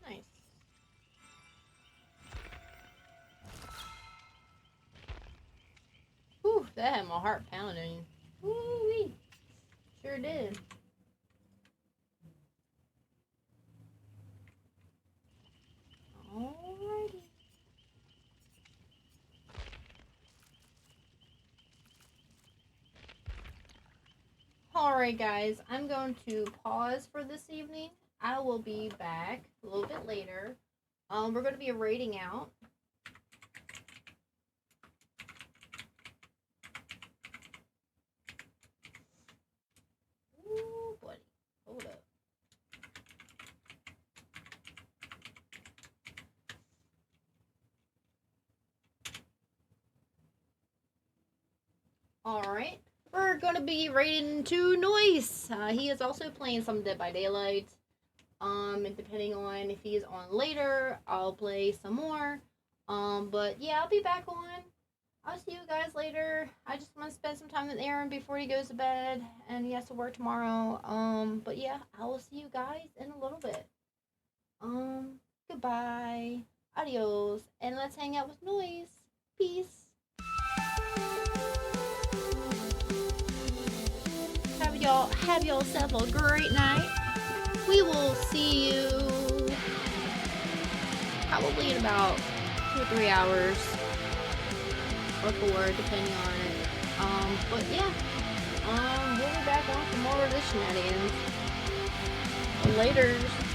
Nice. Whew, that had my heart pounding. Woo-wee. Sure did. Alrighty. Alright guys, I'm going to pause for this evening. I will be back a little bit later. We're going to be raiding out. Ooh, buddy. Hold up. Alright. We're going to be raiding to Noise. He is also playing some Dead by Daylight. And depending on if he is on later, I'll play some more. But yeah, I'll be back on. I'll see you guys later. I just want to spend some time with Aaron before he goes to bed, and he has to work tomorrow. But yeah, I will see you guys in a little bit. Goodbye. Adios. And let's hang out with Noise. Peace. Have yourself a great night. We will see you probably in about 2 or 3 hours or 4, depending on it. But yeah, we'll be back on for more of this shenanigans. Laters.